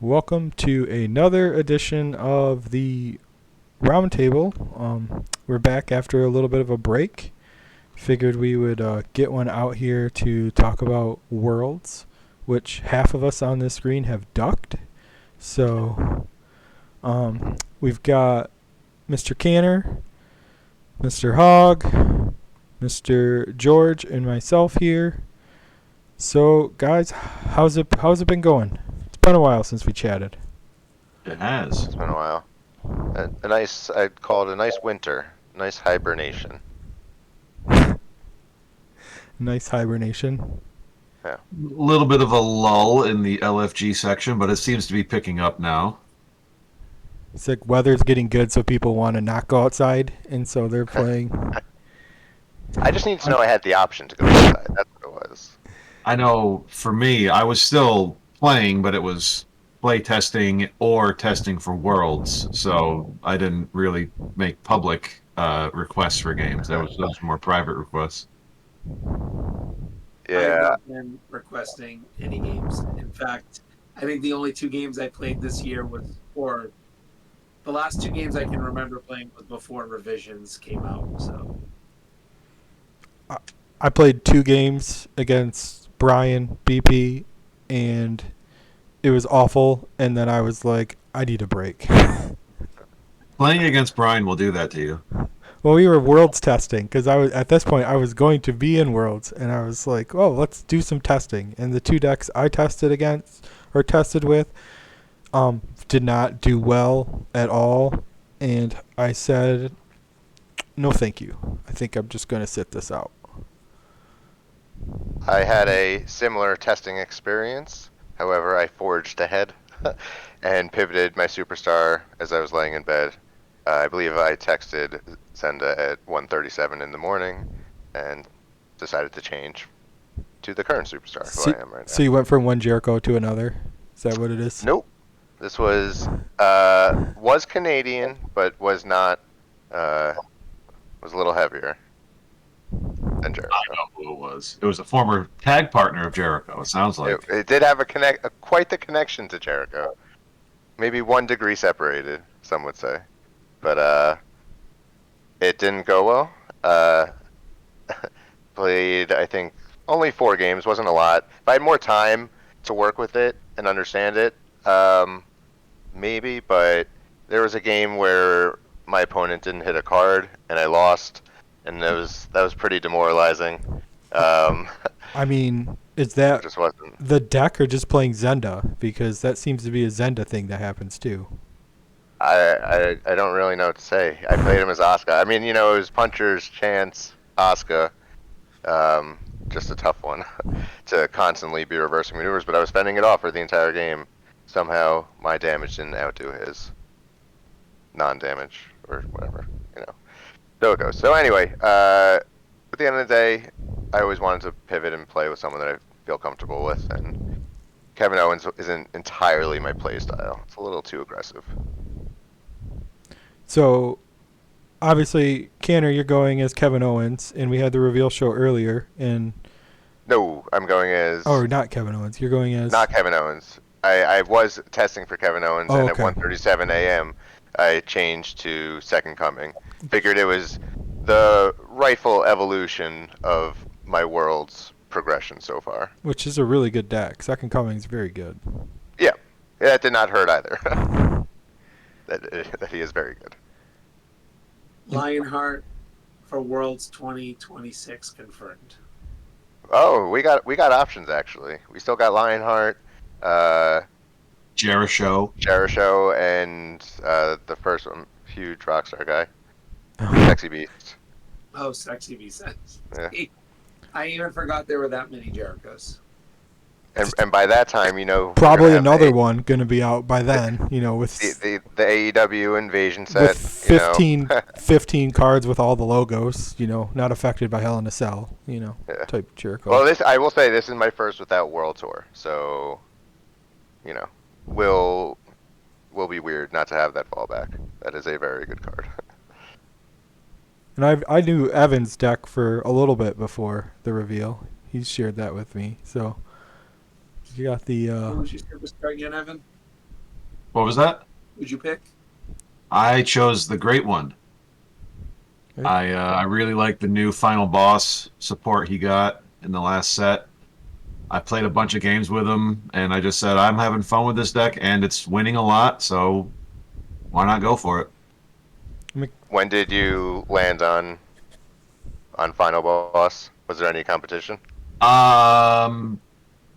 Welcome to another edition of the Roundtable. We're back after a little bit of a break. Figured we would get one out here to talk about Worlds, which half of us on this screen have ducked. So we've got Mr. Kanter, Mr. Hogg, Mr. George, and myself here. So, guys, how's it been going? It's been a while since we chatted. It has. It's been a while. I'd call it a nice winter, nice hibernation. Nice hibernation. Yeah. A little bit of a lull in the LFG section, but it seems to be picking up now. It's like weather's getting good, so people want to not go outside, and so they're playing. I just need to know I had the option to go outside. That's what it was. I know for me, I was still playing, but it was play testing or testing for Worlds, so I didn't really make public requests for games. Those were more private requests. I have Yeah. not been requesting any games. In fact, I think the only two games I played this year or the last two games I can remember playing was before revisions came out. So I played 2 games against Brian BP, and it was awful. And then I was like, I need a break. Playing against Brian will do that to you. Well, we were Worlds testing because I was at this point I was going to be in Worlds, and I was like, oh, let's do some testing. And the 2 decks I tested against or tested with did not do well at all, and I said, no, thank you. I think I'm just going to sit this out. I had a similar testing experience. However, I forged ahead and pivoted my superstar as I was laying in bed. I believe I texted Senda at 1:37 in the morning and decided to change to the current superstar who I am right now. So you went from one Jericho to another? Is that what it is? Nope. This was Canadian, but was not was a little heavier than Jericho. I know who it was. It was a former tag partner of Jericho. It sounds like. It did have quite the connection to Jericho. Maybe 1 degree separated, some would say, but it didn't go well. Played, I think, only 4 games. Wasn't a lot. If I had more time to work with it and understand it, maybe. But there was a game where my opponent didn't hit a card and I lost, and that was pretty demoralizing. I mean, is that Just wasn't. the deck or just playing Zenda? Because that seems to be a Zenda thing that happens too. I don't really know what to say. I played him as Asuka. I mean, it was Puncher's Chance, Asuka. Just a tough one to constantly be reversing maneuvers, but I was fending it off for the entire game. Somehow my damage didn't outdo his non-damage or whatever, So it goes. So anyway, at the end of the day, I always wanted to pivot and play with someone that I feel comfortable with, and Kevin Owens isn't entirely my play style. It's a little too aggressive. So, obviously, Kanter, you're going as Kevin Owens, and we had the reveal show earlier, and No, I'm going as not Kevin Owens. You're going as not Kevin Owens. I was testing for Kevin Owens, and okay. at 1:37 a.m. I changed to Second Coming. Figured it was the rightful evolution of my world's progression so far. which is a really good deck. Second Coming's very good. Yeah, that did not hurt either. that he is very good. Lionheart for Worlds 2026 confirmed. Oh, we got options actually. We still got Lionheart, Jericho. and the first one, huge Rockstar guy, Sexy Beast. Oh, Sexy Beast. Yeah. I even forgot there were that many Jerichos. And by that time, Probably another one going to be out by then, with the AEW invasion with set. 15 cards with all the logos, not affected by Hell in a Cell, Yeah. type Jericho. Well, I will say this is my first without World Tour, so will be weird not to have that fallback. That is a very good card. And I knew Evan's deck for a little bit before the reveal. He shared that with me. So you got the Who was your superstar again, Evan? What was that? Who'd you pick? I chose the Great One. Okay. I really like the new final boss support he got in the last set. I played a bunch of games with him, and I just said I'm having fun with this deck, and it's winning a lot, so why not go for it? When did you land on final boss? Was there any competition? Um,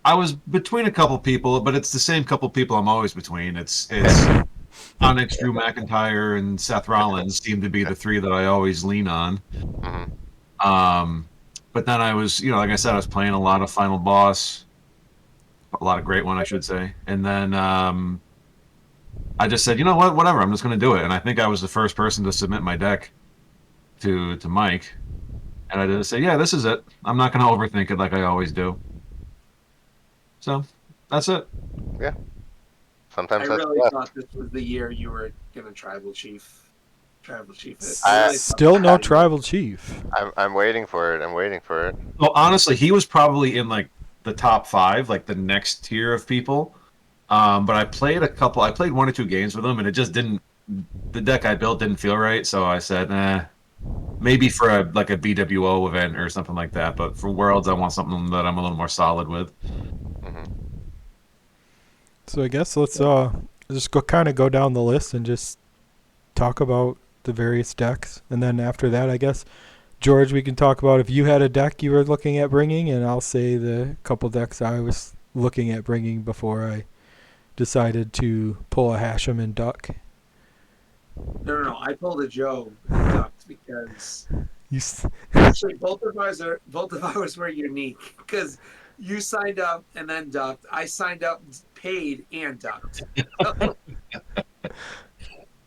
I was between a couple people, but it's the same couple people I'm always between. It's Onyx, Drew McIntyre, and Seth Rollins seem to be the three that I always lean on. Hmm. Um, but then I was, like I said, I was playing a lot of Final Boss, a lot of Great One, I should say, and then I just said, you know what, whatever, I'm just going to do it. And I think I was the first person to submit my deck to Mike, and I just say, yeah, this is it. I'm not going to overthink it like I always do. So that's it. Yeah. I Sometimes that's really the best. thought this was the year you were gonna tribal chief it. I I- really thought Still that no was- tribal chief. I'm waiting for it. I'm waiting for it. Well, honestly, he was probably in like the top five, like the next tier of people. But I played I played one or two games with him, and it just didn't. The deck I built didn't feel right, so I said, maybe for a BWO event or something like that. But for Worlds, I want something that I'm a little more solid with. Hmm. So I guess let's just go down the list and just talk about the various decks, and then after that, I guess George, we can talk about if you had a deck you were looking at bringing, and I'll say the couple decks I was looking at bringing before I decided to pull a Hashem and duck. No. I pulled a Joe and ducked because You s- actually both of ours were unique because you signed up and then ducked. I signed up, paid, and ducked.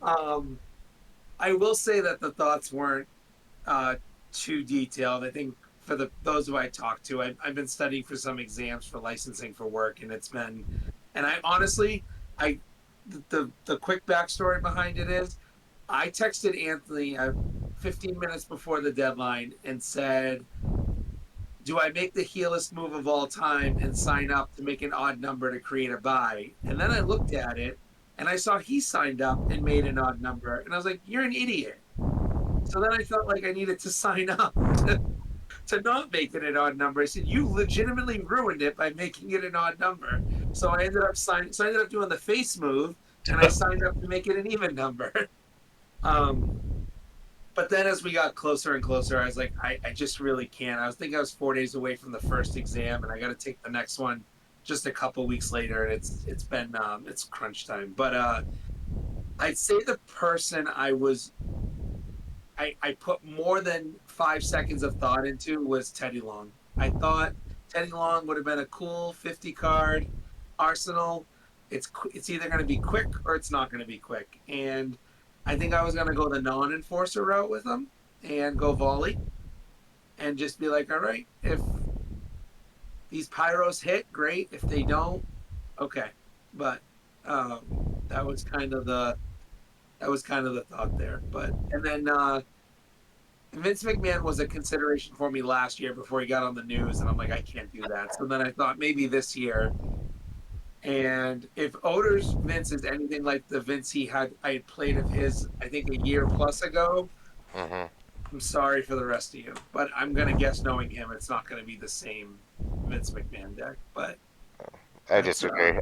um, I will say that the thoughts weren't too detailed. I think for those who I talked to, I've been studying for some exams for licensing for work, and it's been, and I honestly, I the quick backstory behind it is, I texted Anthony 15 minutes before the deadline and said, "Do I make the heelest move of all time and sign up to make an odd number to create a buy?" And then I looked at it and I saw he signed up and made an odd number, and I was like, "You're an idiot." So then I felt like I needed to sign up to not make it an odd number. I said, "You legitimately ruined it by making it an odd number." So I ended up doing the face move, and I signed up to make it an even number. Um, but then as we got closer and closer, I was like, I just really can't. I was 4 days away from the first exam, and I got to take the next one just a couple weeks later, and it's been it's crunch time. But I'd say the person I put more than 5 seconds of thought into was Teddy Long. I thought Teddy Long would have been a cool 50 card arsenal. It's either going to be quick or it's not going to be quick. And I think I was going to go the non-enforcer route with him and go volley and just be like, all right, if these pyros hit, great. If they don't, okay. But that was kind of the thought there. But and then Vince McMahon was a consideration for me last year before he got on the news, and I'm like, I can't do that. So then I thought maybe this year. And if Oder's Vince is anything like the Vince I had played of his, I think a year plus ago, Hmm. I'm sorry for the rest of you, but I'm gonna guess, knowing him, it's not gonna be the same Vince McMahon deck. But I that's disagree.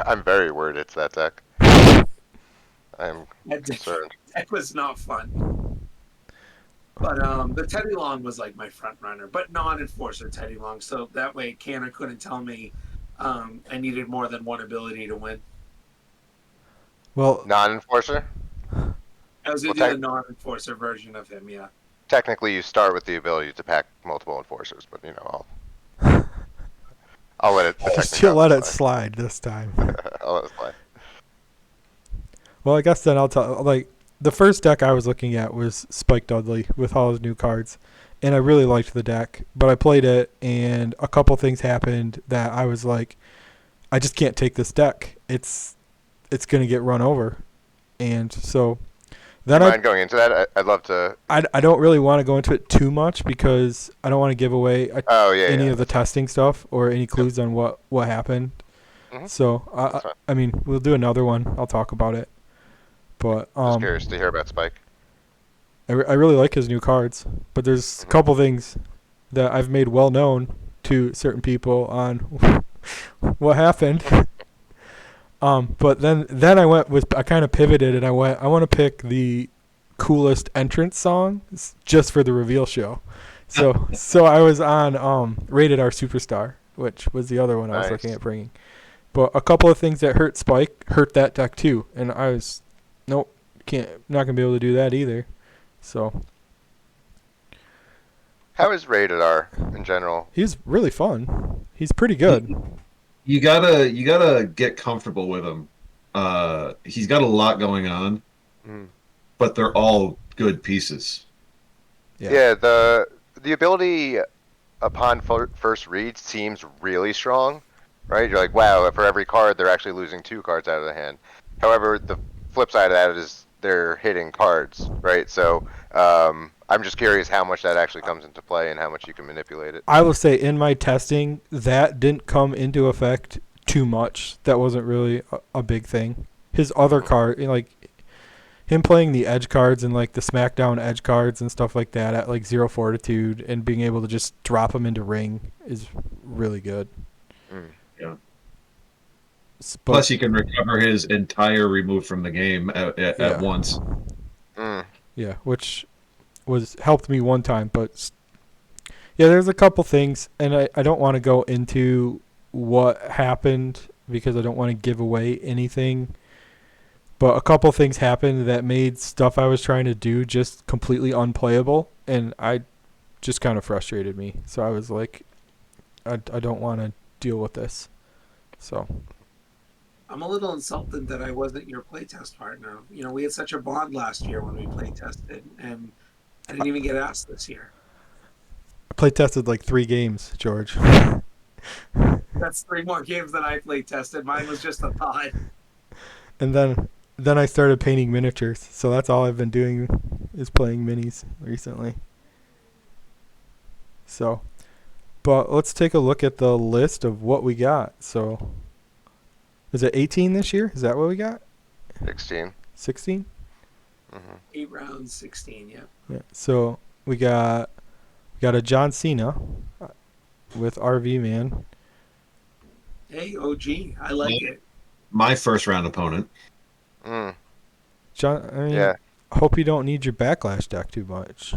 I'm very worried it's that deck. I'm that concerned. deck was not fun. But the Teddy Long was like my front runner, but non-enforcer Teddy Long. So that way, Kanter couldn't tell me I needed more than one ability to win. well, Non-enforcer? I was Well, gonna do the non-enforcer version of him. Yeah, technically, you start with the ability to pack multiple enforcers, but I'll let it. The just technicality let it slide. slide this time. I'll let it slide. Well, I guess then I'll tell. Like, the first deck I was looking at was Spike Dudley with all his new cards, and I really liked the deck. But I played it, and a couple things happened that I was like, I just can't take this deck. It's gonna get run over, and so then Do you mind going into that? I'd love to. I don't really want to go into it too much because I don't want to give away Oh yeah. any Yeah. of the testing stuff or any clues on what happened. So That's fine. I mean, we'll do another one. I'll talk about it. But Just curious to hear about Spike. I really like his new cards. But there's a couple things that I've made well known to certain people on what happened. But then I kind of pivoted and I want to pick the coolest entrance song just for the reveal show. So I was on Rated R Superstar, which was the other one I was looking Nice. at bringing. But a couple of things that hurt Spike hurt that deck too, and I was nope, not gonna be able to do that either. So How is Rated R in general? he's really fun. He's pretty good. You gotta get comfortable with him. He's got a lot going on, but they're all good pieces. Yeah, the ability upon first read seems really strong, right? You're like, wow, for every card, they're actually losing 2 cards out of the hand. However, the flip side of that is they're hitting cards, right? So I'm just curious how much that actually comes into play and how much you can manipulate it. I will say in my testing that didn't come into effect too much. That wasn't really a big thing. His other card, like him playing the edge cards and like the SmackDown edge cards and stuff like that at like 0 fortitude and being able to just drop them into ring is really good. Yeah. But, Plus, he can recover his entire remove from the game at once. Yeah, which was helped me one time, but yeah, there's a couple things, and I don't want to go into what happened because I don't want to give away anything. But a couple things happened that made stuff I was trying to do just completely unplayable, and I just kind of frustrated me. So I was like, I don't want to deal with this. So I'm a little insulted that I wasn't your playtest partner. You know, we had such a bond last year when we playtested, and I didn't even get asked this year. I play tested like 3 games, George. That's 3 more games than I playtested. Mine was just a thought. And then I started painting miniatures. So that's all I've been doing is playing minis recently. So, but let's take a look at the list of what we got. So, is it 18 this year? Is that what we got? 16. 16? 8 rounds, 16, yeah. Yeah. So, we got a John Cena with RV Man. Hey, OG, I like it. My first round opponent. John, I mean, Yeah. hope you don't need your backlash deck too much.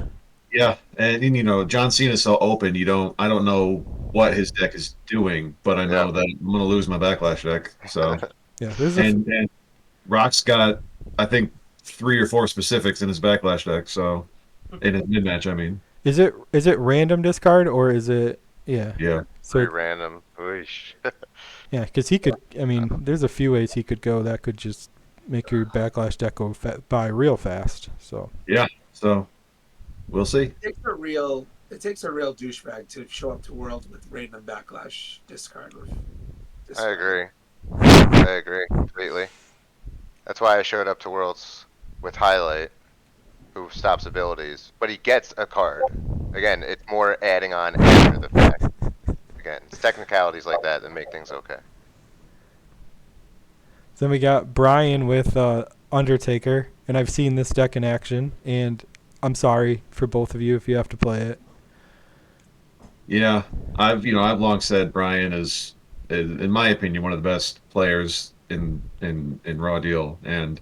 Yeah, and you know, John Cena's so open. I don't know what his deck is doing, but I know that I'm gonna lose my backlash deck. So Yeah, there's and Rock's got I think 3 or 4 specifics in his backlash deck. So in his mid match, I mean. Is it random discard or is it Yeah. So Very random. Oosh. yeah, because he could. I mean, there's a few ways he could go that could just make your backlash deck go by real fast. So Yeah. So we'll see. It takes a real douchebag to show up to Worlds with random backlash discard. I agree completely. That's why I showed up to Worlds with Highlight, who stops abilities, but he gets a card. Again, it's more adding on after the fact. Again, it's technicalities like that that make things okay. Then we got Brian with Undertaker, and I've seen this deck in action, and I'm sorry for both of you if you have to play it. Yeah, I've long said Brian is in my opinion one of the best players in Raw Deal, and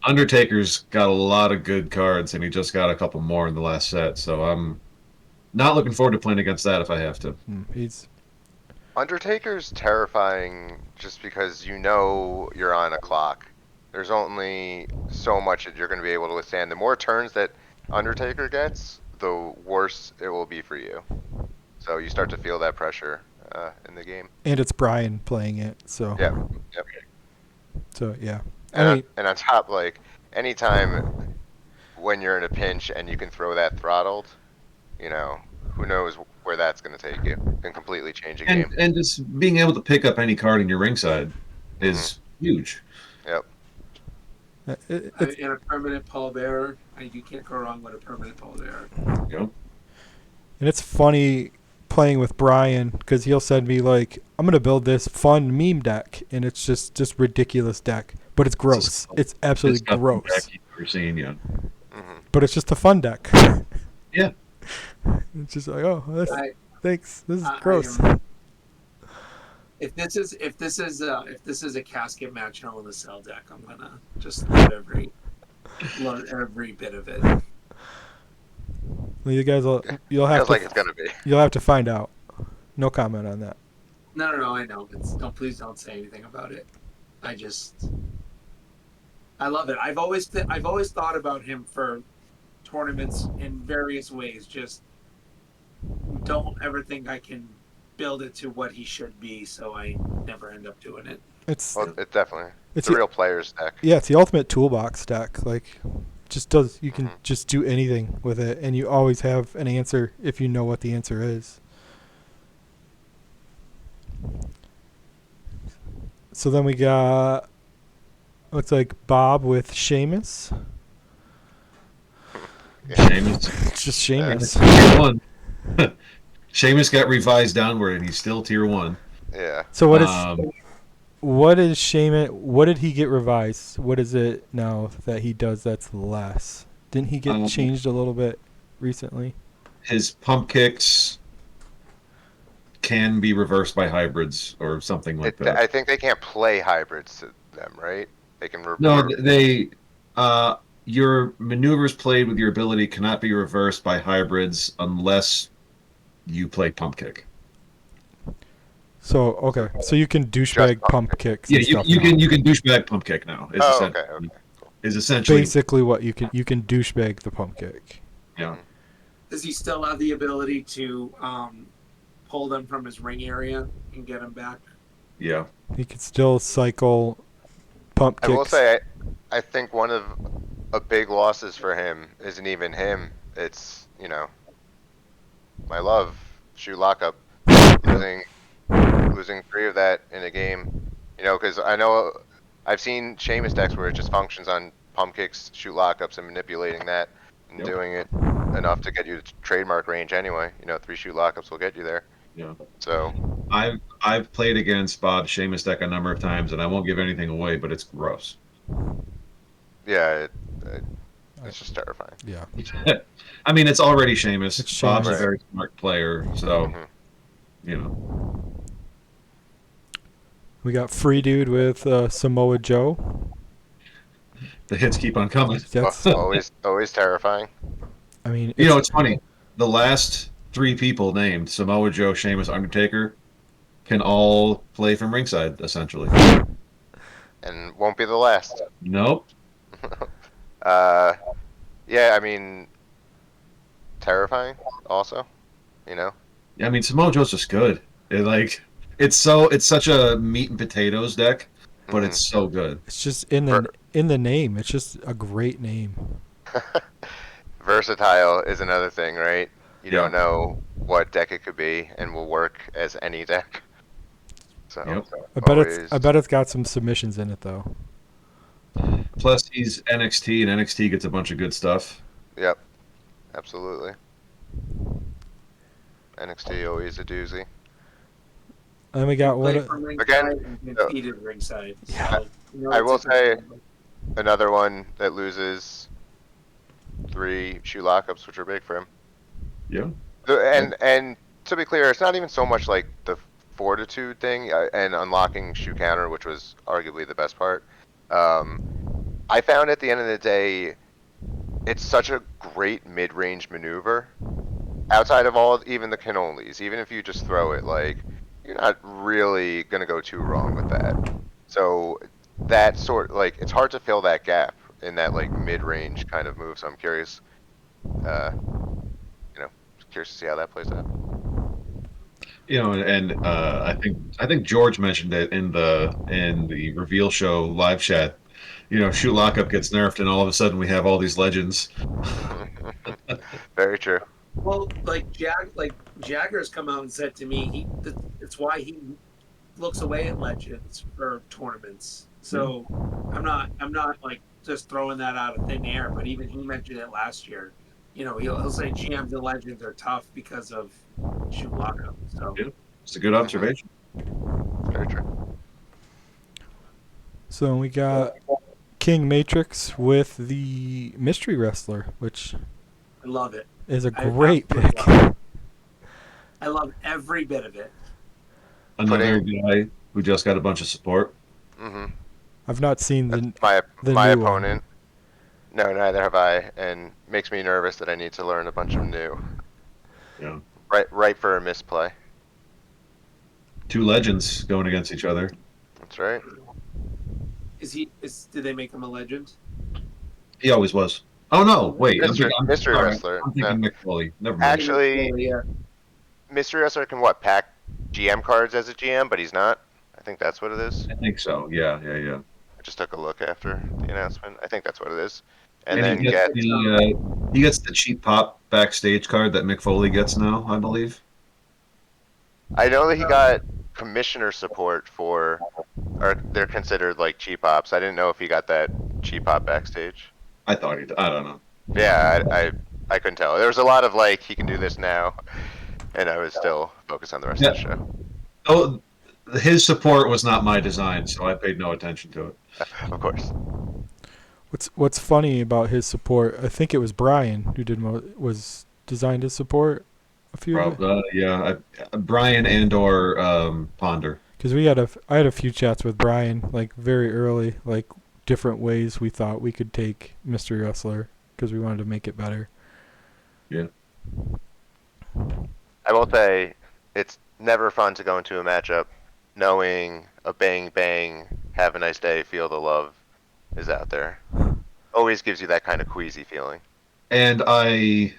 Undertaker's got a lot of good cards, and he just got a couple more in the last set. So I'm not looking forward to playing against that if I have to. He's Undertaker's terrifying just because you know you're on a clock. There's only so much that you're going to be able to withstand. The more turns that Undertaker gets, the worse it will be for you. So you start to feel that pressure in the game. and it's Brian playing it, so Yep. So yeah, And on top, like anytime when you're in a pinch and you can throw that throttled, who knows where that's going to take you and completely change a game. And just being able to pick up any card in your ringside is huge. Yep. And a permanent pallbearer. You can't go wrong with a permanent pallbearer. Yep. And it's funny playing with Brian because he'll send me like, I'm gonna build this fun meme deck, and it's just ridiculous deck, but it's gross. It's absolutely gross. You're seeing, yeah. But it's just a fun deck. Yeah. It's just like, oh, thanks. This is I gross. If this is a casket match Hell in a Cell deck, I'm gonna just love every bit of it. Well, you guys you'll have Feels to like it's gonna be. you'll have to find out. No comment on that. No, I know. Please don't say anything about it. I love it. I've always thought about him for tournaments in various ways. Just don't ever think I can build it to what he should be, so I never end up doing it. It's It definitely. It's the- a real player's deck. Yeah, it's the ultimate toolbox deck. Like, you can just do anything with it, and you always have an answer if you know what the answer is. So then we got, looks like Bob with Seamus. Seamus. It's just Seamus. Tier 1. Seamus got revised downward, and he's still tier 1. Yeah. So what is Seamus? What did he get revised? What is it now that he does that's less? Didn't he get changed a little bit recently? His pump kicks can be reversed by hybrids or something like that. I think they can't play hybrids to them, right? They can. No, they. Your maneuvers played with your ability cannot be reversed by hybrids unless you play pump kick. So okay, so you can douchebag pump kicks. Yeah, and stuff you now. can douchebag pump kick now. Okay. Is essentially basically what you can douchebag the pump kick. Yeah. Does he still have the ability to pull them from his ring area and get them back? Yeah. He can still cycle pump kicks. I will say, I think one of a big losses for him isn't even him. It's my love shoe lockup losing 3 of that in a game. Because I know I've seen Seamus decks where it just functions on pump kicks, shoot lockups, and manipulating that and doing it enough to get you to trademark range anyway. 3 shoot lockups will get you there. Yeah. So I've played against Bob's Seamus deck a number of times, and I won't give anything away, but it's gross. yeah, it's just terrifying. Yeah. I mean, it's already Seamus. It's Bob's Seamus. a very smart player, so We got Free Dude with Samoa Joe. the hits keep on coming. That's always terrifying. I mean, It's funny. The last 3 people named, Samoa Joe, Sheamus, Undertaker, can all play from ringside, essentially. And won't be the last. Nope. Yeah, I mean, terrifying also, Yeah, I mean, Samoa Joe's just good. It's such a meat and potatoes deck, but it's so good. It's just in the name. It's just a great name. Versatile is another thing, right? You don't know what deck it could be, and will work as any deck. So I bet it's got some submissions in it though. Plus, he's NXT, and NXT gets a bunch of good stuff. Yep, absolutely. NXT always a doozy. And we got Played one. from ringside Again, and competed ringside. So, I will say another one that loses 3 shoe lockups, which are big for him. Yeah. And to be clear, it's not even so much like the fortitude thing and unlocking shoe counter, which was arguably the best part. I found at the end of the day, it's such a great mid-range maneuver. Outside of even the cannolis, even if you just throw it, you're not really gonna go too wrong with that. So that it's hard to fill that gap in that mid-range kind of move. So I'm curious, curious to see how that plays out. And I think George mentioned it in the reveal show live chat. Shoot lockup gets nerfed, and all of a sudden we have all these legends. Very true. Well, Jagger's come out and said to me, it's why he looks away at legends for tournaments. So I'm not just throwing that out of thin air, but even he mentioned it last year. he'll say GMs and legends are tough because of shoe lockup. So Yeah. It's a good observation. Very true. So we got King Matrix with the Mystery Wrestler, which I love it. is a I great absolutely pick. love it. I love every bit of it. Another guy who just got a bunch of support. Mm-hmm. I've not seen That's the my new opponent. No, neither have I, and makes me nervous that I need to learn a bunch of new. Yeah. Right for a misplay. Two legends going against each other. That's right. Did they make him a legend? He always was. Oh no! Wait, I'm Mystery sorry. wrestler. I'm No. thinking Mick Foley. Never mind. Actually, Yeah. Mystery wrestler can what pack GM cards as a GM, but he's not. I think that's what it is. I think so. Yeah, yeah, yeah. I just took a look after the announcement. I think that's what it is. And And then he gets the cheap pop backstage card that Mick Foley gets now, I believe. I know that he got commissioner support for, or they're considered like cheap ops. I didn't know if he got that cheap op backstage. I thought he. I don't know. Yeah, I couldn't tell. There was a lot of like he can do this now, and I was still focused on the rest of the Yeah. show. Oh, his support was not my design, so I paid no attention to it. Of course. What's funny about his support? I think it was Brian who was designed his support. A few of it. Yeah, Brian and/or Ponder. Because I had a few chats with Brian, like very early, like different ways we thought we could take Mystery Wrestler because we wanted to make it better. Yeah. I will say, it's never fun to go into a matchup knowing a bang bang, have a nice day, feel the love is out there. Always gives you that kind of queasy feeling. And I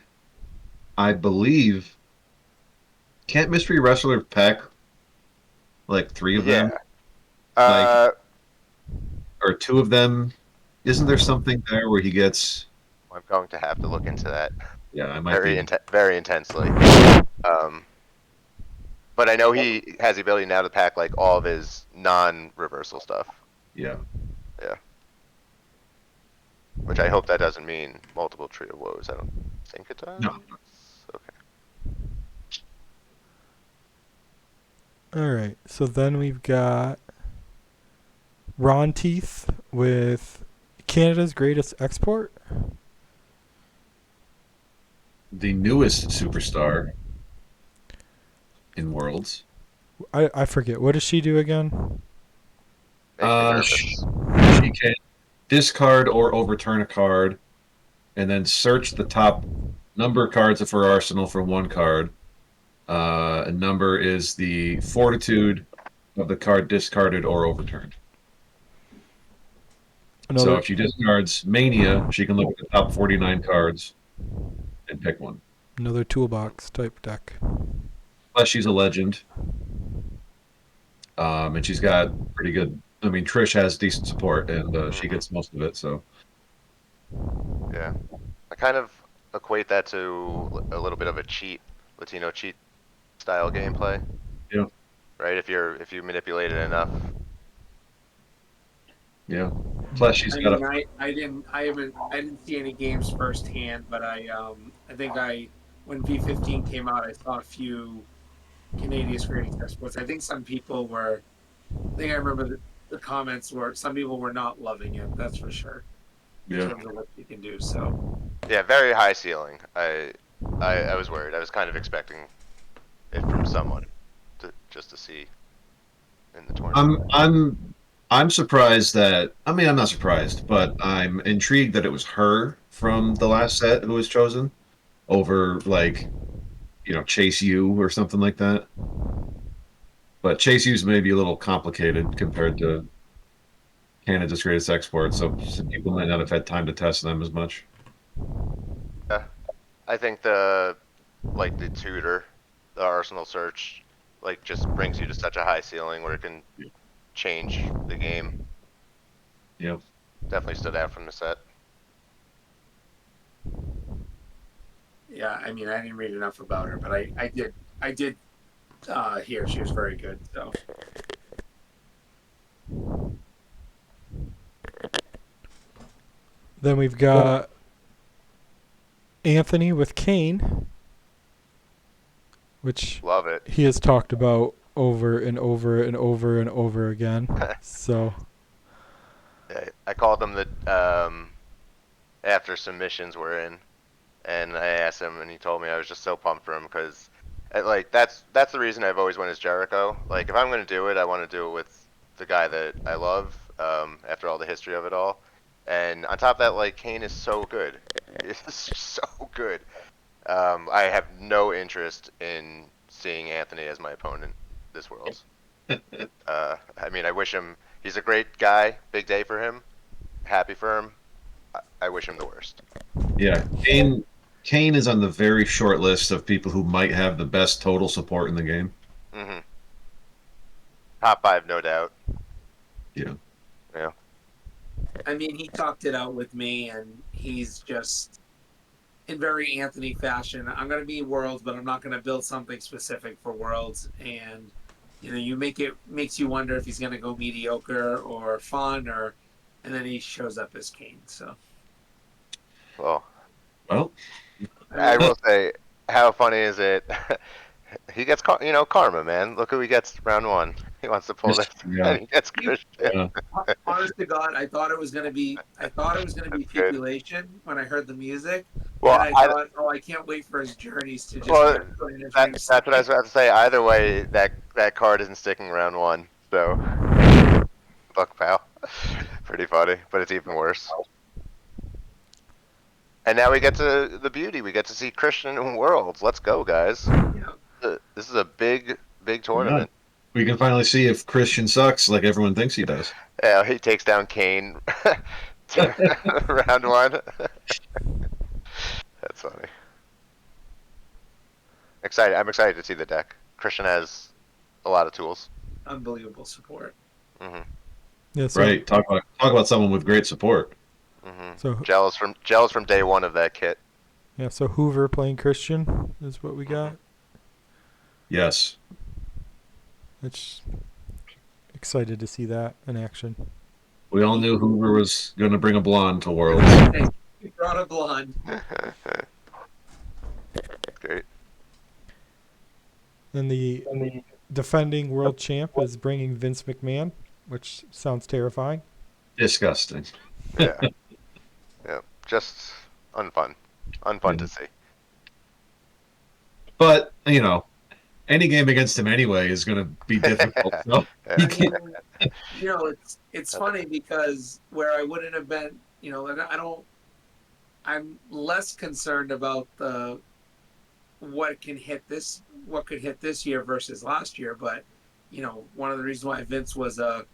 believe, can't Mystery Wrestler pack like three of them? Yeah. Or two of them? Isn't there something there where he gets? I'm going to have to look into that Yeah, I might be. very intensely. But I know he has the ability now to pack like all of his non-reversal stuff. Yeah. Yeah. Which I hope that doesn't mean multiple Tree of Woes. I don't think it does. No. Okay. All right, so then we've got Ron Teeth with Canada's Greatest Export. The newest superstar in Worlds. I forget. What does she do again? She can discard or overturn a card, and then search the top number of cards of her arsenal for one card. A number is the fortitude of the card discarded or overturned. So if she discards Mania, she can look at the top 49 cards and pick one. Another toolbox type deck. Plus, she's a legend. And she's got pretty good. I mean, Trish has decent support, and she gets most of it. So, yeah, I kind of equate that to a little bit of a Latino cheat style gameplay. Yeah. Right. If you manipulate it enough. Yeah. Plus, she's got. I didn't see any games firsthand, but I think when V15 came out, I saw a few Canadian Greatest Exports. I think some people were. I think I remember the comments were some people were not loving it. That's for sure. Yeah. In terms of what you can do. So. Yeah, very high ceiling. I was worried. I was kind of expecting it from someone to see in the tournament. I'm surprised that. I mean, I'm not surprised, but I'm intrigued that it was her from the last set who was chosen over Chase U or something like that. But Chase U's maybe a little complicated compared to Canada's Greatest Export, so some people might not have had time to test them as much. Yeah, I think the tutor, the Arsenal search, just brings you to such a high ceiling where it can change the game. Yeah, definitely stood out from the set. Yeah, I mean, I didn't read enough about her, but I did hear she was very good. So. Then we've got Anthony with Kane, which Love it. he has talked about over and over and over and over again. So Yeah, I called him after some missions were in, and I asked him, and he told me I was just so pumped for him because, like, that's the reason I've always wanted Jericho. Like, if I'm gonna do it, I want to do it with the guy that I love. After all the history of it all, and on top of that, like, Kane is so good. It's so good. I have no interest in seeing Anthony as my opponent this Worlds. I mean, I wish him. He's a great guy. Big day for him. Happy for him. I wish him the worst. Yeah, Kane is on the very short list of people who might have the best total support in the game. Mm-hmm. Top 5, no doubt. Yeah. Yeah. I mean, he talked it out with me, and he's just in very Anthony fashion. I'm going to be Worlds, but I'm not going to build something specific for Worlds. And you makes you wonder if he's going to go mediocre or fun, and then he shows up as Kane. So, Well, Well, I will say, how funny is it? He gets, karma, man. Look who he gets round 1. He wants to pull this, yeah, and he gets Christian. yeah. honest to God, I thought it was going to be Good. Pupulation when I heard the music, Well, and I thought, oh, I can't wait for his journeys to just well, get put in his that's what I was about to say. Either way, that card isn't sticking round 1. So, fuck, pal. Pretty funny, but it's even worse. And now we get to the beauty. We get to see Christian in Worlds. Let's go, guys. Yeah. This is a big tournament. We can finally see if Christian sucks like everyone thinks he does. Yeah, he takes down Kane round 1. That's funny. Excited. I'm excited to see the deck. Christian has a lot of tools. Unbelievable support. Mm-hmm. yeah, so, Right. Talk about someone with great support. Mm-hmm. So Jealous from day 1 of that kit. yeah, so Hoover playing Christian is what we got. Yes. It's excited to see that in action. We all knew Hoover was going to bring a blonde to Worlds. He brought a blonde. Great. And the defending world champ is bringing Vince McMahon, which sounds terrifying. Disgusting. Yeah. Yeah. Just unfun. Unfun to see. But, any game against him anyway is going to be difficult. So he can't. It's funny because where I wouldn't have been, I'm less concerned about what could hit this year versus last year. But, one of the reasons why Vince was a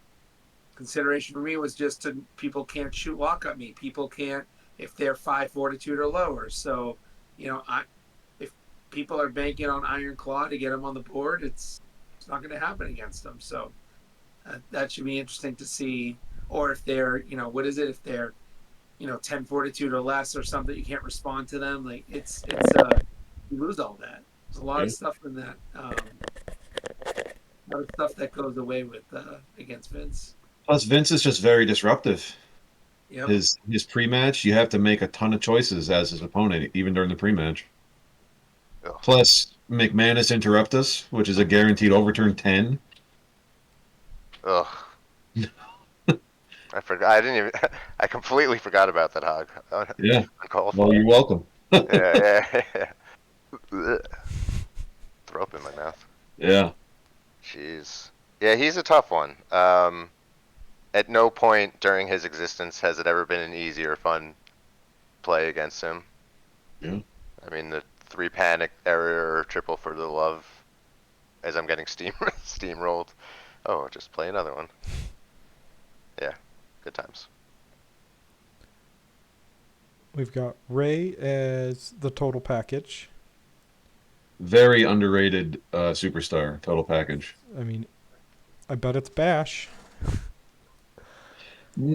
consideration for me was just people can't shoot lock up me. People can't, if they're 5 fortitude or lower. So, if people are banking on Iron Claw to get them on the board, it's not going to happen against them. So that should be interesting to see. Or if they're, what is it? If they're, 10 fortitude or less or something, you can't respond to them. Like it's you lose all that. There's a lot of stuff in that. A lot of stuff that goes away with against Vince. Plus, Vince is just very disruptive. Yep. His pre-match, you have to make a ton of choices as his opponent, even during the pre-match. Ugh. Plus, McManus interrupt us, which is a guaranteed overturn 10. Ugh. I forgot. I didn't even. I completely forgot about that hog. Yeah. Uncalled for. Well, you're welcome. Yeah. Throw up in my mouth. Yeah. Jeez. Yeah, he's a tough one. At no point during his existence has it ever been an easy or fun play against him. Yeah. I mean, the 3 panic error or triple for the love as I'm getting steamrolled. Oh, just play another one. Yeah, good times. We've got Ray as the total package. Very underrated superstar total package. I mean, I bet it's Bash.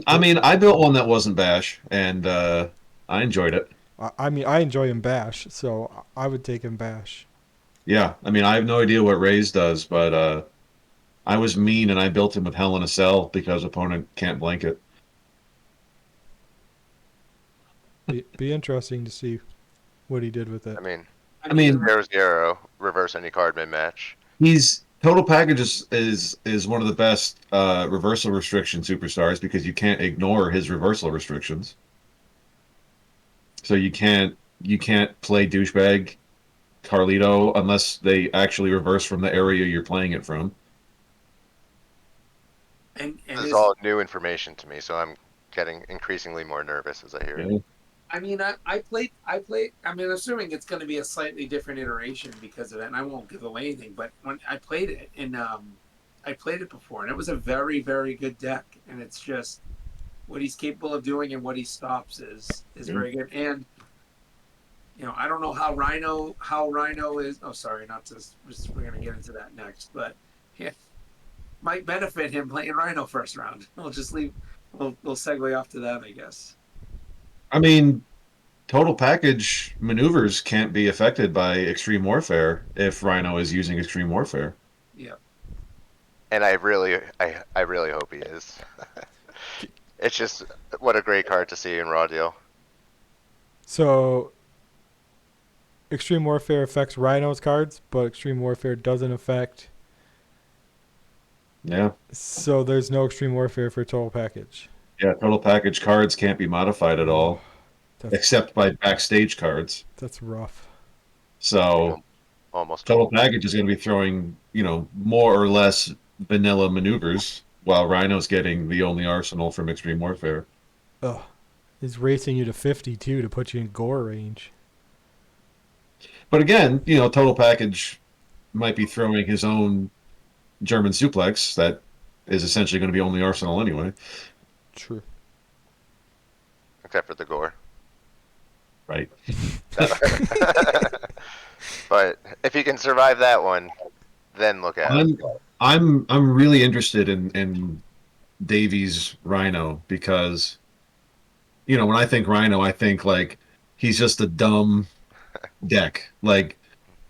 I mean, I built one that wasn't Bash, and I enjoyed it. I mean, I enjoy him Bash, so I would take him Bash. Yeah, I mean, I have no idea what Rays does, but I was mean and I built him with Hell in a Cell because opponent can't blank it. Be interesting to see what he did with it. I mean, 0-0, reverse any card mid-match. he's total package is one of the best reversal restriction superstars because you can't ignore his reversal restrictions. So you can't play douchebag Carlito unless they actually reverse from the area you're playing it from. And This is all new information to me, so I'm getting increasingly more nervous as I hear it. I mean, I played. I mean, assuming it's going to be a slightly different iteration because of it, and I won't give away anything. But when I played it, and I played it before, and it was a very, very good deck. And it's just what he's capable of doing and what he stops is very good. And I don't know how Rhino is. Oh, sorry, not to. We're going to get into that next, but yeah, might benefit him playing Rhino first round. We'll just leave. We'll segue off to that, I guess. I mean, total package maneuvers can't be affected by extreme warfare if Rhino is using extreme warfare. Yeah. And I really hope he is. It's just what a great card to see in Raw Deal. So, Extreme Warfare affects Rhino's cards, but Extreme Warfare doesn't affect. Yeah. So there's no Extreme Warfare for total package. Yeah, total package cards can't be modified at all, except by backstage cards. That's rough. So, almost total package is going to be throwing, more or less vanilla maneuvers, while Rhino's getting the only arsenal from Extreme Warfare. Ugh. He's racing you to 52 to put you in gore range. But again, total package might be throwing his own German suplex that is essentially going to be only arsenal anyway. True. Except for the gore. Right. But if he can survive that one, then look at it. I'm really interested in Davies Rhino because when I think Rhino, I think like he's just a dumb deck. Like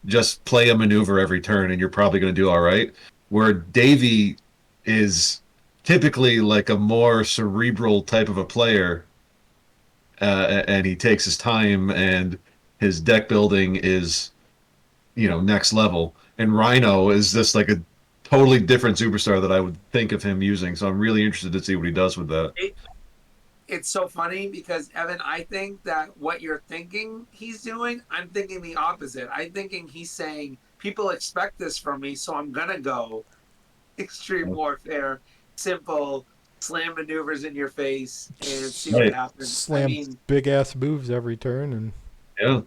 just play a maneuver every turn and you're probably going to do all right. Where Davy is typically like a more cerebral type of a player, and he takes his time and his deck building is next level. And Rhino is just like a totally different superstar that I would think of him using. So I'm really interested to see what he does with that. It's so funny because, Evan, I think that what you're thinking he's doing, I'm thinking the opposite. I'm thinking he's saying, people expect this from me, so I'm going to go extreme warfare, simple, slam maneuvers in your face, and see what happens. Slam big-ass moves every turn. And yeah,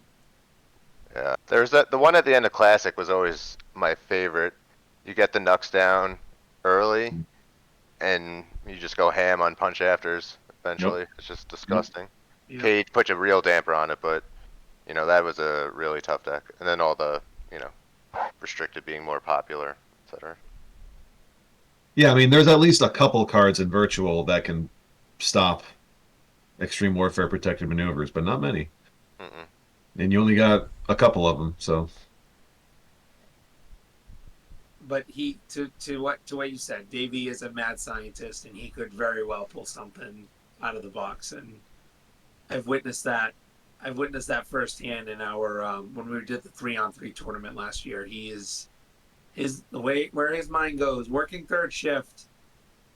there's the one at the end of Classic was always my favorite. You get the knucks down early, and you just go ham on punch afters. Eventually, it's just disgusting. Yep. Cage put a real damper on it, but that was a really tough deck. And then all the restricted being more popular, etc. Yeah, I mean, there's at least a couple cards in Virtual that can stop Extreme Warfare protected maneuvers, but not many. And you only got a couple of them, so. But to what you said, Davey is a mad scientist, and he could very well pull something out of the box, and I've witnessed that firsthand in our when we did the 3-on-3 tournament last year. He is the way where his mind goes, working third shift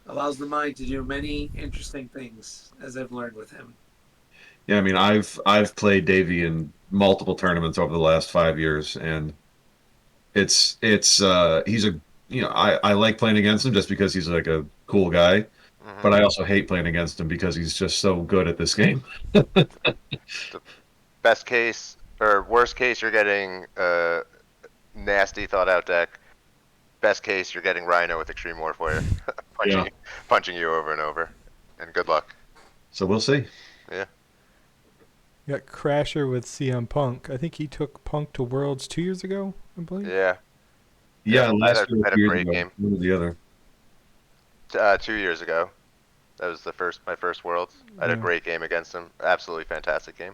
allows the mind to do many interesting things, as I've learned with him. Yeah, I mean, I've played Davey in multiple tournaments over the last 5 years, and it's he's a I like playing against him just because he's like a cool guy. But I also hate playing against him because he's just so good at this game. The best case or worst case, you're getting a nasty thought out deck. Best case, you're getting Rhino with Extreme Warfare, punching you over and over. And good luck. So we'll see. Yeah. You got Crasher with CM Punk. I think he took Punk to Worlds 2 years ago, I believe. Yeah. Yeah, last year. Had a great game. One or the other. 2 years ago. That was my first Worlds. I had a great game against him. Absolutely fantastic game.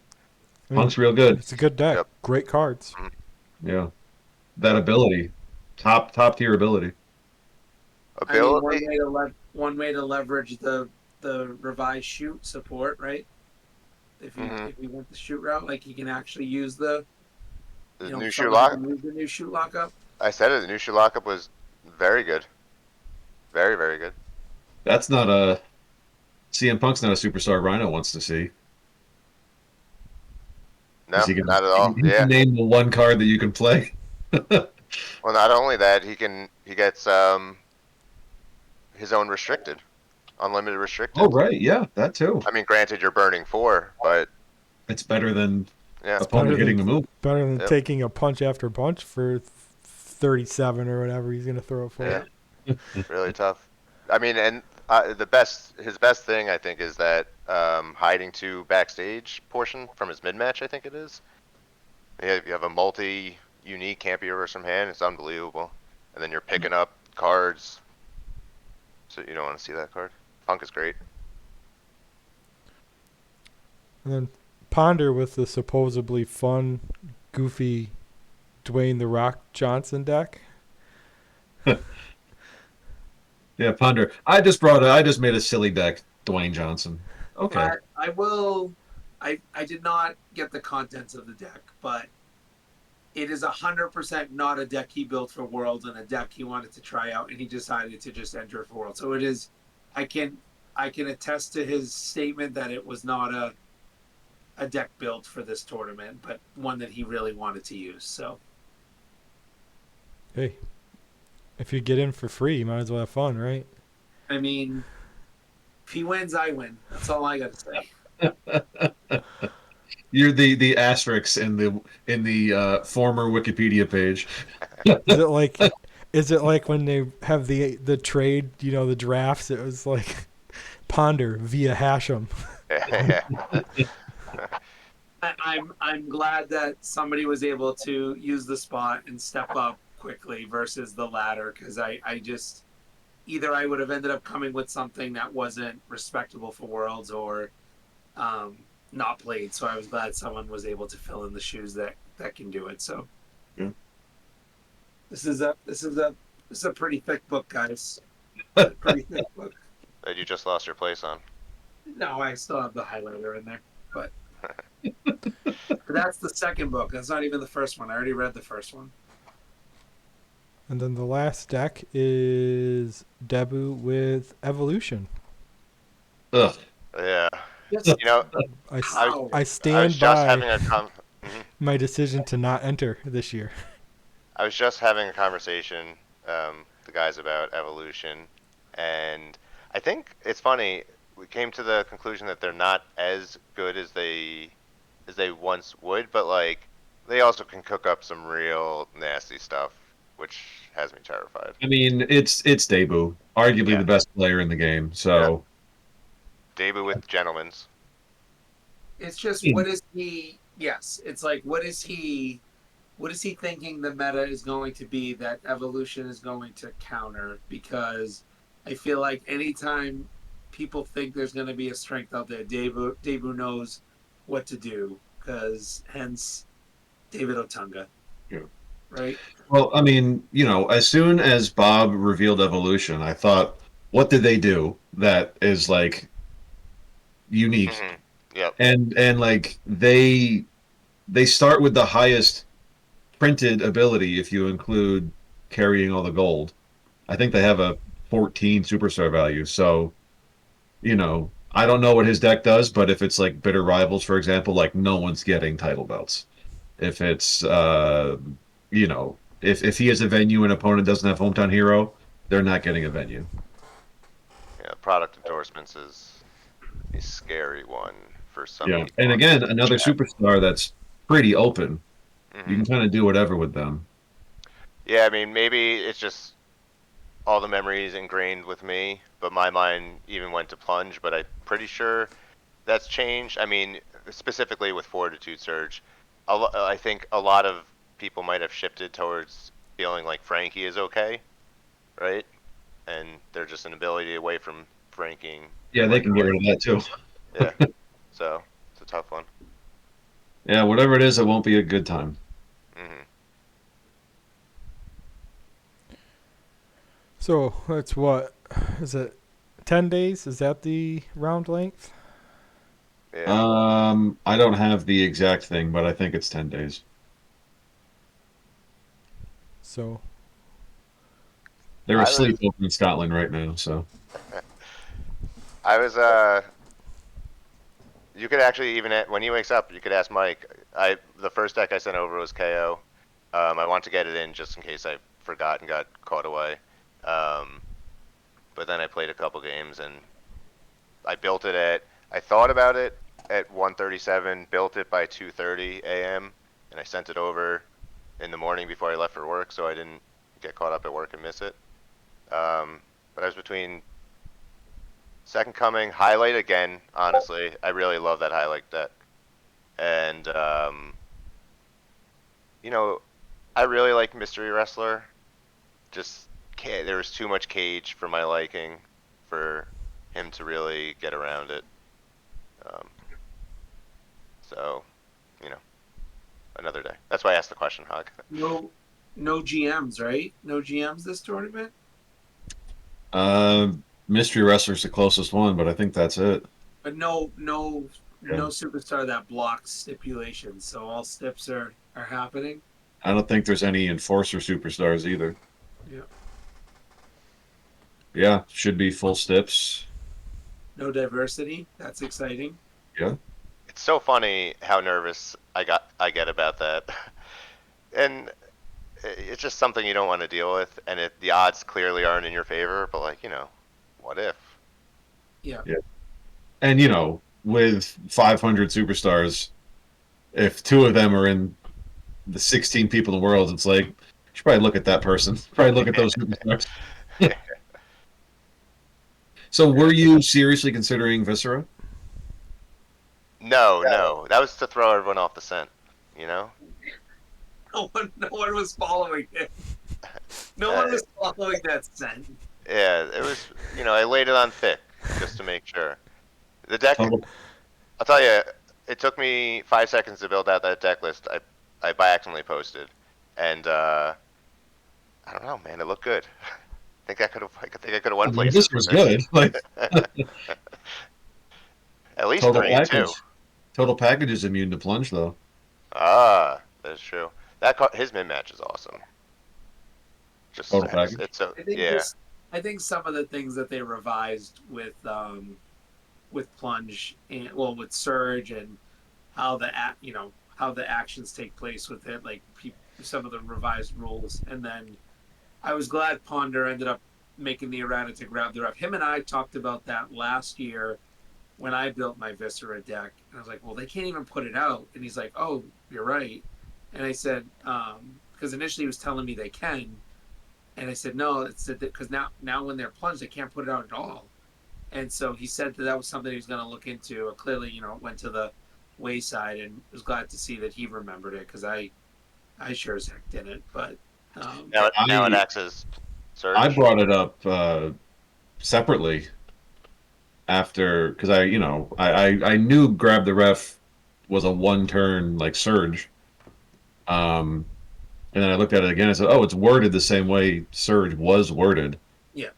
Punk's real good. It's a good deck. Yep. Great cards. Yeah. That ability. Top tier ability. I mean, one way to leverage the revised shoot support, right? Mhm. if he went the shoot route, like he can actually use the The new shoe someone who lock. can use the new shoot lockup. I said it. The new shoe lockup was very good. Very, very good. That's not a CM Punk's not a superstar Rhino wants to see. Is No, not at all. he can Yeah. name the one card that you can play? Well, not only that, he gets his own restricted, unlimited Oh restricted. right, yeah, that too. I mean, granted, you're burning 4, but It's better than yeah, It's opponent hitting the move. better than Yep. taking a punch after punch for 37 or whatever he's gonna throw it for. yeah, really tough. I mean, and his best thing I think is that hiding to backstage portion from his mid match. I think it is. You have a multi-unique Campy reverse from hand. It's unbelievable. And then you're picking up cards. So you don't want to see that card. Punk is great. And then Ponder with the supposedly fun, goofy Dwayne the Rock Johnson deck. Yeah, Ponder. I just made a silly deck, Dwayne Johnson. Okay. But I will. I did not get the contents of the deck, but it is 100% not a deck he built for Worlds and a deck he wanted to try out, and he decided to just enter for Worlds. So it is. I can attest to his statement that it was not a deck built for this tournament, but one that he really wanted to use. So Hey, if you get in for free, you might as well have fun, right? I mean, if he wins, I win. That's all I got to say. You're the asterisk in the former Wikipedia page. Is it like when they have the trade, the drafts? It was like Ponder via Hashem. Yeah. I'm glad that somebody was able to use the spot and step up quickly versus the latter, because I just either I would have ended up coming with something that wasn't respectable for Worlds or not played. So I was glad someone was able to fill in the shoes that can do it. So Yeah. this is a pretty thick book, guys. Pretty thick book. That you just lost your place on. No, I still have the highlighter in there, but that's the second book. That's not even the first one. I already read the first one. And then the last deck is Debu with Evolution. Ugh. Yeah. Yes. You know, I Wow. I was stand just by having my decision to not enter this year. I was just having a conversation with the guys about evolution, and I think it's funny. We came to the conclusion that they're not as good as they once would, but like they also can cook up some real nasty stuff, which has me terrified. I mean, it's Debu, arguably Yeah. the best player in the game. So Debut with gentlemen's. It's just what is he? Yes, it's like what is he thinking the meta is going to be that evolution is going to counter? Because I feel like anytime people think there's going to be a strength out there, Debu knows what to do. Because hence David Otunga. Yeah. Right. well, I mean, as soon as Bob revealed Evolution, I thought, what did they do that is like unique? Mm-hmm. Yep. And like they start with the highest printed ability if you include carrying all the gold. I think they have a 14 superstar value. So, I don't know what his deck does, but if it's like bitter rivals, for example, like no one's getting title belts. If it's if he has a venue and opponent doesn't have hometown hero, they're not getting a venue. Yeah. Product endorsements is a scary one for some Yeah. people. And again, another superstar that's pretty open. Mm-hmm. You can kind of do whatever with them. Yeah, I mean, maybe it's just all the memories ingrained with me, but my mind even went to plunge, but I'm pretty sure that's changed. I mean, specifically with Fortitude Surge, I think a lot of people might have shifted towards feeling like Frankie is okay, right? And they're just an ability away from franking. Yeah, they can get rid of that too. Yeah, so it's a tough one. Yeah, whatever it is, it won't be a good time. Mm-hmm. So that's what is it? 10 days? Is that the round length? Yeah. I don't have the exact thing, but I think it's 10 days. So They're I asleep was over in Scotland right now, so I was you could actually even when he wakes up, you could ask Mike. The first deck I sent over was KO. I want to get it in just in case I forgot and got caught away. Um, but then I played a couple games and I built it I thought about it at 1:37, built it by 2:30 a.m. and I sent it over in the morning before I left for work, so I didn't get caught up at work and miss it. But I was between Second Coming, Highlight again. Honestly, I really love that Highlight deck, and you know, I really like Mystery Wrestler. Just there was too much cage for my liking for him to really get around it. Um, so, you know, another day. That's why I asked the question, Hog. No, no GMs, right? No GMs this tournament. uh, Mystery Wrestler's the closest one, but I think that's it. But no Yeah. superstar that blocks stipulations. So all stips are happening. I don't think there's any Enforcer superstars either. Yeah. Yeah, should be full stips. No diversity. That's exciting. Yeah. It's so funny how nervous I get about that, and it's just something you don't want to deal with, and the odds clearly aren't in your favor. But like, what if? Yeah. Yeah. And with 500 superstars, if two of them are in the 16 people in the world, it's like you should probably look at that person. Probably look at those superstars. So, were you seriously considering Viscera? No, no, that was to throw everyone off the scent. You know, No one was following it. No uh, one was following that scent. yeah, it was. I laid it on thick just to make sure. The deck, Total. I'll tell you, it took me 5 seconds to build out that deck list. I by accidentally posted, and I don't know, man, it looked good. I think I could have I won mean, this places was with it. good. Like At least total 3 and 2. package. Total package is immune to plunge, though. Ah, that's true. His min match is awesome. Just Total package. it's so I think yeah. this. I think some of the things that they revised with plunge and with surge and how how the actions take place with it, like some of the revised rules, and then I was glad Ponder ended up making the errata to grab the ref. Him and I talked about that last year when I built my Viscera deck, and I was like, well, they can't even put it out, and he's like, oh, you're right, and I said, because initially he was telling me they can, and I said no, it's because now when they're plunged, they can't put it out at all. And so he said that was something he was going to look into. Clearly, it went to the wayside, and was glad to see that he remembered it because I sure as heck didn't. But Now it I acts as I surge. brought it up separately after because I knew grab the ref was a one turn like surge. Um, and then I looked at it again and said, "Oh, it's worded the same way surge was worded." yeah,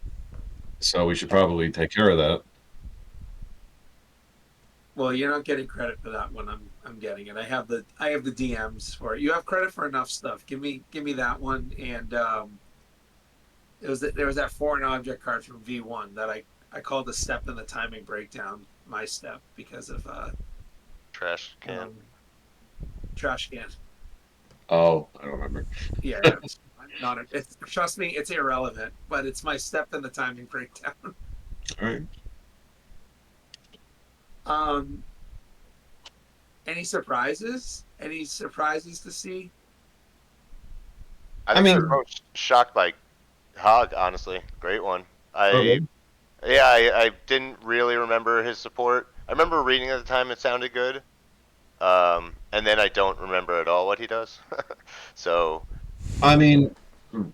So we should probably take care of that. well, you're not getting credit for that one. I'm getting it. I have the DMs for it. You have credit for enough stuff. Give me that one. And there was that foreign object card from V1 that I called the step in the timing breakdown my step because of Trash can. trash can. Oh, I don't remember. Yeah, it's not. Trust me, it's irrelevant. But it's my step in the timing breakdown. All right. Um, any surprises? Any surprises to see? I I think I was mean, most shocked by Hog. Honestly, great one. oh, I really? Yeah, I didn't really remember his support. I remember reading at the time it sounded good. And then I don't remember at all what he does. So I mean,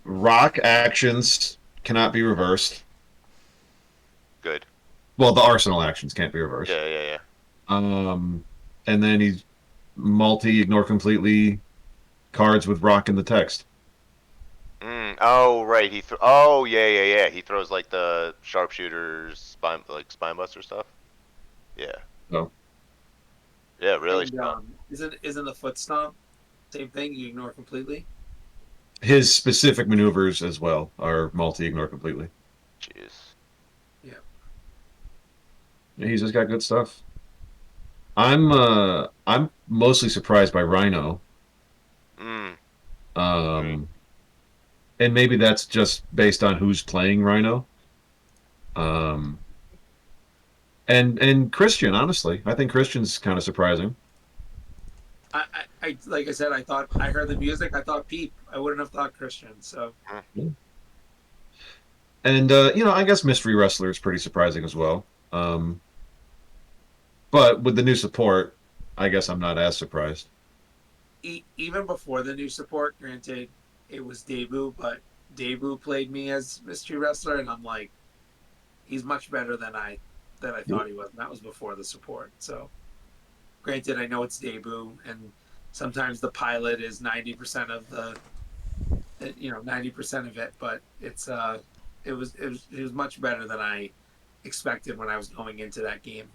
rock actions cannot be reversed. good. Well, the arsenal actions can't be reversed. Yeah, yeah, yeah. Um, and then he's ignore completely cards with rock in the text. Oh, right. Oh, yeah, yeah, yeah. He throws like the sharpshooters, spine buster stuff. Yeah. So Yeah, really And strong. isn't the foot stomp same thing? You ignore completely. His specific maneuvers as well are multi-ignore completely. Jeez. Yeah. Yeah, he's just got good stuff. I'm mostly surprised by Rhino. Mm. Mm. Um, and maybe that's just based on who's playing Rhino. Um, and Christian, honestly, I think Christian's kind of surprising. I like I said, I thought I heard the music. I thought Peep. I wouldn't have thought Christian. So Mm. And I guess Mystery Wrestler is pretty surprising as well. But with the new support, I guess I'm not as surprised. even before the new support, granted, it was debut, but debut played me as mystery wrestler, and I'm like, he's much better than I thought he was. And that was before the support. So granted, I know it's debut, and sometimes the pilot is 90% of the 90% of it, but it was much better than I expected when I was going into that game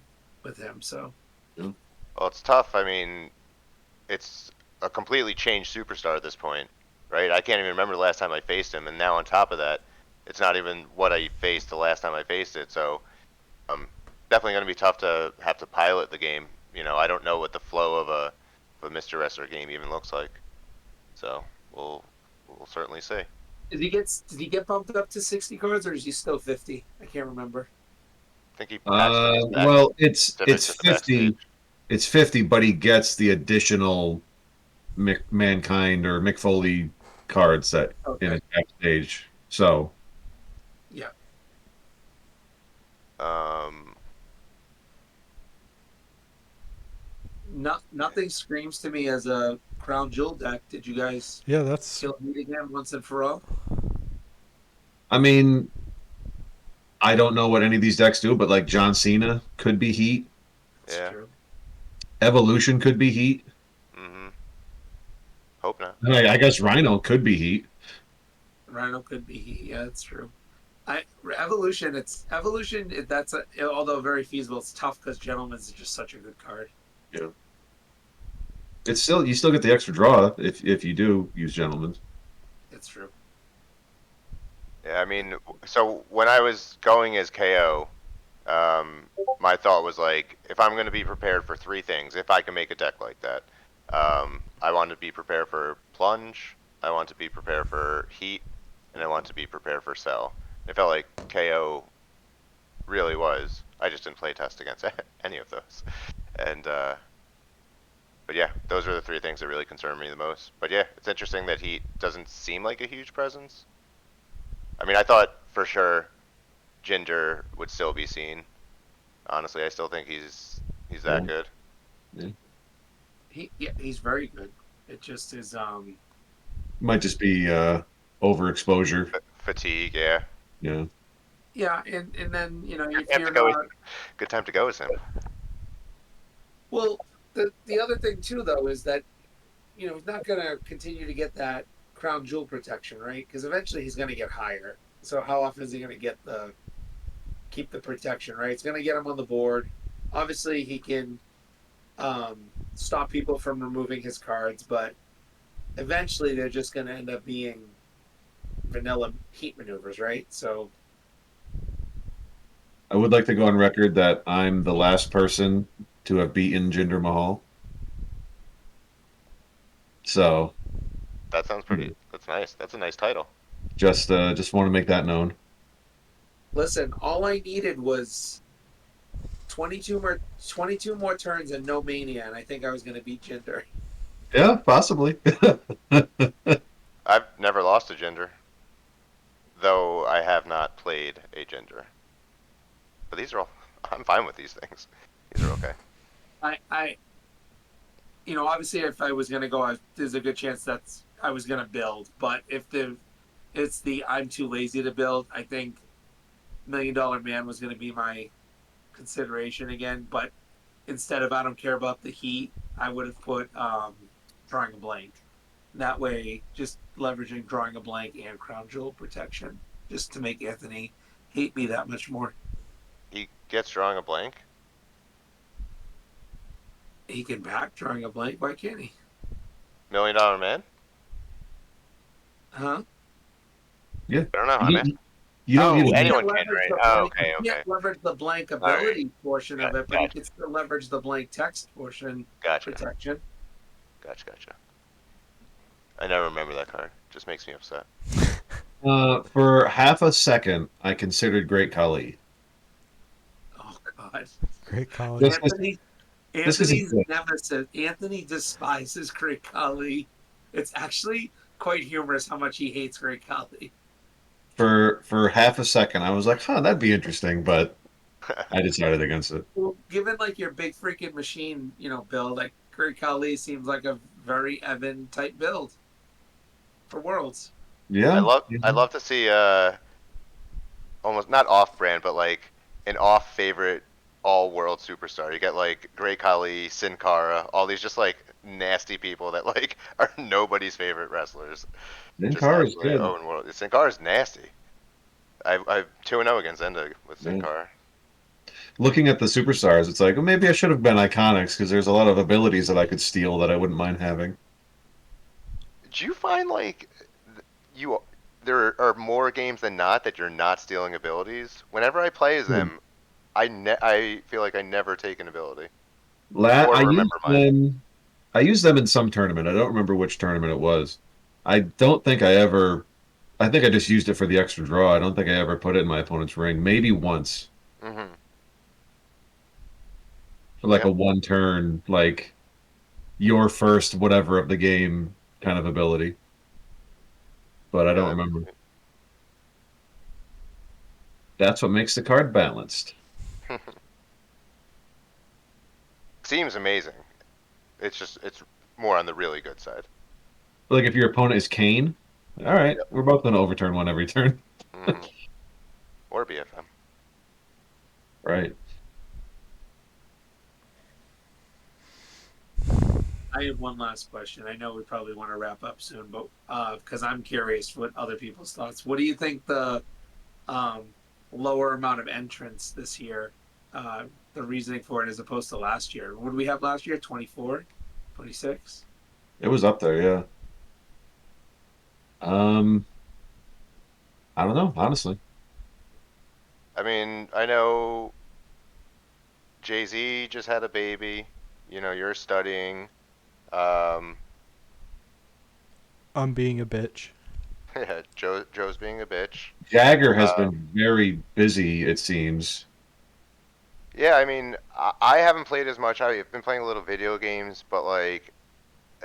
with him. So Yeah. Well, it's tough. I mean, it's a completely changed superstar at this point, right? I can't even remember the last time I faced him, and now on top of that, it's not even what I faced the last time I faced it. So, definitely going to be tough to have to pilot the game. I don't know what the flow of a Mr. Wrestler game even looks like. So we'll certainly see. I did he get bumped up to 60 cards, or is he still 50? I can't rember. think he patched his back Well, it's specific it's to the backstage. 50. It's 50, but he gets the additional Mankind or Mick Foley cards that in Okay. his backstage. So Yeah. Um, Nothing screams to me as a crown jewel deck. Did you guys Yeah, that's kill me again once and for all? I mean, I don't know what any of these decks do, but like John Cena could be Heat. That's yeah. true. Evolution could be Heat. Mm-hmm. Hope not. I guess Rhino could be Heat. Rhino could be he. Yeah, that's true. I evolution. It's evolution. That's although very feasible. It's tough because gentleman's is just such a good card. Yeah. It's still you still get the extra draw if you do use Gentlemen. It's true. Yeah, I mean, so when I was going as KO, um, my thought was like, if I'm going to be prepared for three things, if I can make a deck like that, I want to be prepared for plunge, I want to be prepared for heat, and I want to be prepared for cell. It felt like KO really was. I just didn't play test against any of those, and but yeah, those are the three things that really concern me the most. But yeah, it's interesting that heat doesn't seem like a huge presence. I mean, I thought for sure Ginger would still be seen. Honestly, I still think he's that Yeah. good. Yeah. He's very good. It just is. Might just be overexposure. Fatigue, yeah. Yeah. Yeah, and then Good if time to you're go. not Good time to go as him. well, the other thing too though is that he's not going to continue to get that crown jewel protection, right? Because eventually he's going to get higher. So how often is he going to get the keep the protection, right? It's going to get him on the board. Obviously, he can stop people from removing his cards, but eventually they're just going to end up being vanilla heat maneuvers, right? So I would like to go on record that I'm the last person to have beaten Jinder Mahal. So That sounds pretty. That's nice. That's a nice title. just want to make that known. listen, all I needed was 22 more turns and no mania, and I think I was going to beat Jinder. Yeah, possibly. I've never lost a Ginger, though I have not played a Ginger. But these are all. I'm fine with these things. These are okay. I obviously, if I was going to go, there's a good chance that's I was going to build. But if it's the I'm too lazy to build, I think $1 Million Man was going to be my consideration again. But instead of I don't care about the heat, I would have put drawing a blank. That way, just leveraging drawing a blank and crown jewel protection, just to make Anthony hate me that much more. He gets drawing a blank. He can back drawing a blank. Why can't he? $1 Million Man? Huh? Yeah. I don't know. I'm asking. You don't Oh, need He a anyone can't can, leverage right? the Oh, blank. okay, He can't okay. leverage the blank All right. ability portion of it, but he Gotcha. can still leverage the blank text portion Gotcha. protection. Gotcha. I never remember that card. Just makes me upset. For half a second, I considered Great Khali. Oh God, Great college. Just Anthony. because he's Anthony's good. nemesis. Anthony despises Great Khali. It's actually quite humorous how much he hates Great Khali. For half a second, I was like, huh, that'd be interesting, but I decided against it. Well, given like your big freaking machine, build, like Great Khali seems like a very Evan type build for Worlds. I Yeah. love Yeah. I'd love to see almost not off brand, but like an off favorite all world superstar. You get like Great Khali, Sin Cara, all these just like nasty people that like are nobody's favorite wrestlers. Just Car is absolutely good. own world. Sin Cara is nasty. I've 2-0 against Enda with Sin Yeah. Cara. Looking at the superstars, it's like, well, maybe I should have been Iconics because there's a lot of abilities that I could steal that I wouldn't mind having. Do you find like you there are more games than not that you're not stealing abilities? Whenever I play as Hmm. them, I feel like I never take an ability La or remember mine. I used them in some tournament. I don't remember which tournament it was. I don't think I ever. I think I just used it for the extra draw. I don't think I ever put it in my opponent's ring. Maybe once Hmm. for like a Yep. one turn, like your first whatever of the game kind of ability. But I Yeah, don't that'd remember. be That's what makes the card balanced. sweet. Seems amazing. It's more on the really good side. Like if your opponent is Kane, all right, Yep. we're both going to overturn one every turn. Hmm. Or BFM. Right. I have one last question. I know we probably want to wrap up soon, but because I'm curious what other people's thoughts. What do you think the um, lower amount of entrants this year, the reasoning for it as opposed to last year? What did we have last year? 24, 26? It was up there, yeah. Um, I don't know, honestly. I mean, I know Jay-Z just had a baby. You know, you're studying. Um, I'm being a bitch. yeah, Joe's being a bitch. Jagger has Uh, been very busy, it seems. yeah, I mean, I haven't played as much. I've been playing a little video games, but like,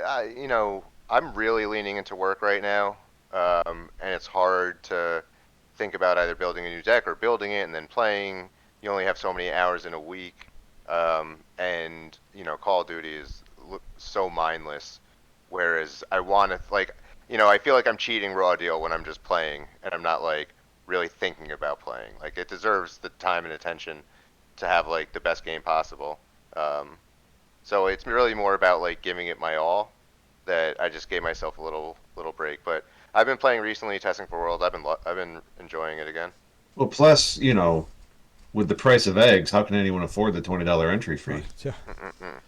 I'm really leaning into work right now, and it's hard to think about either building a new deck or building it and then playing. You only have so many hours in a week, and Call of Duty is so mindless. Whereas I want to I feel like I'm cheating raw deal when I'm just playing and I'm not like really thinking about playing. Like it deserves the time and attention to have like the best game possible. Um, so it's really more about like giving it my all that I just gave myself a little break. But I've been playing recently, testing for World. I've been enjoying it again. Well, plus, with the price of eggs, how can anyone afford the $20 entry fee? Yeah. Mm-mm-mm.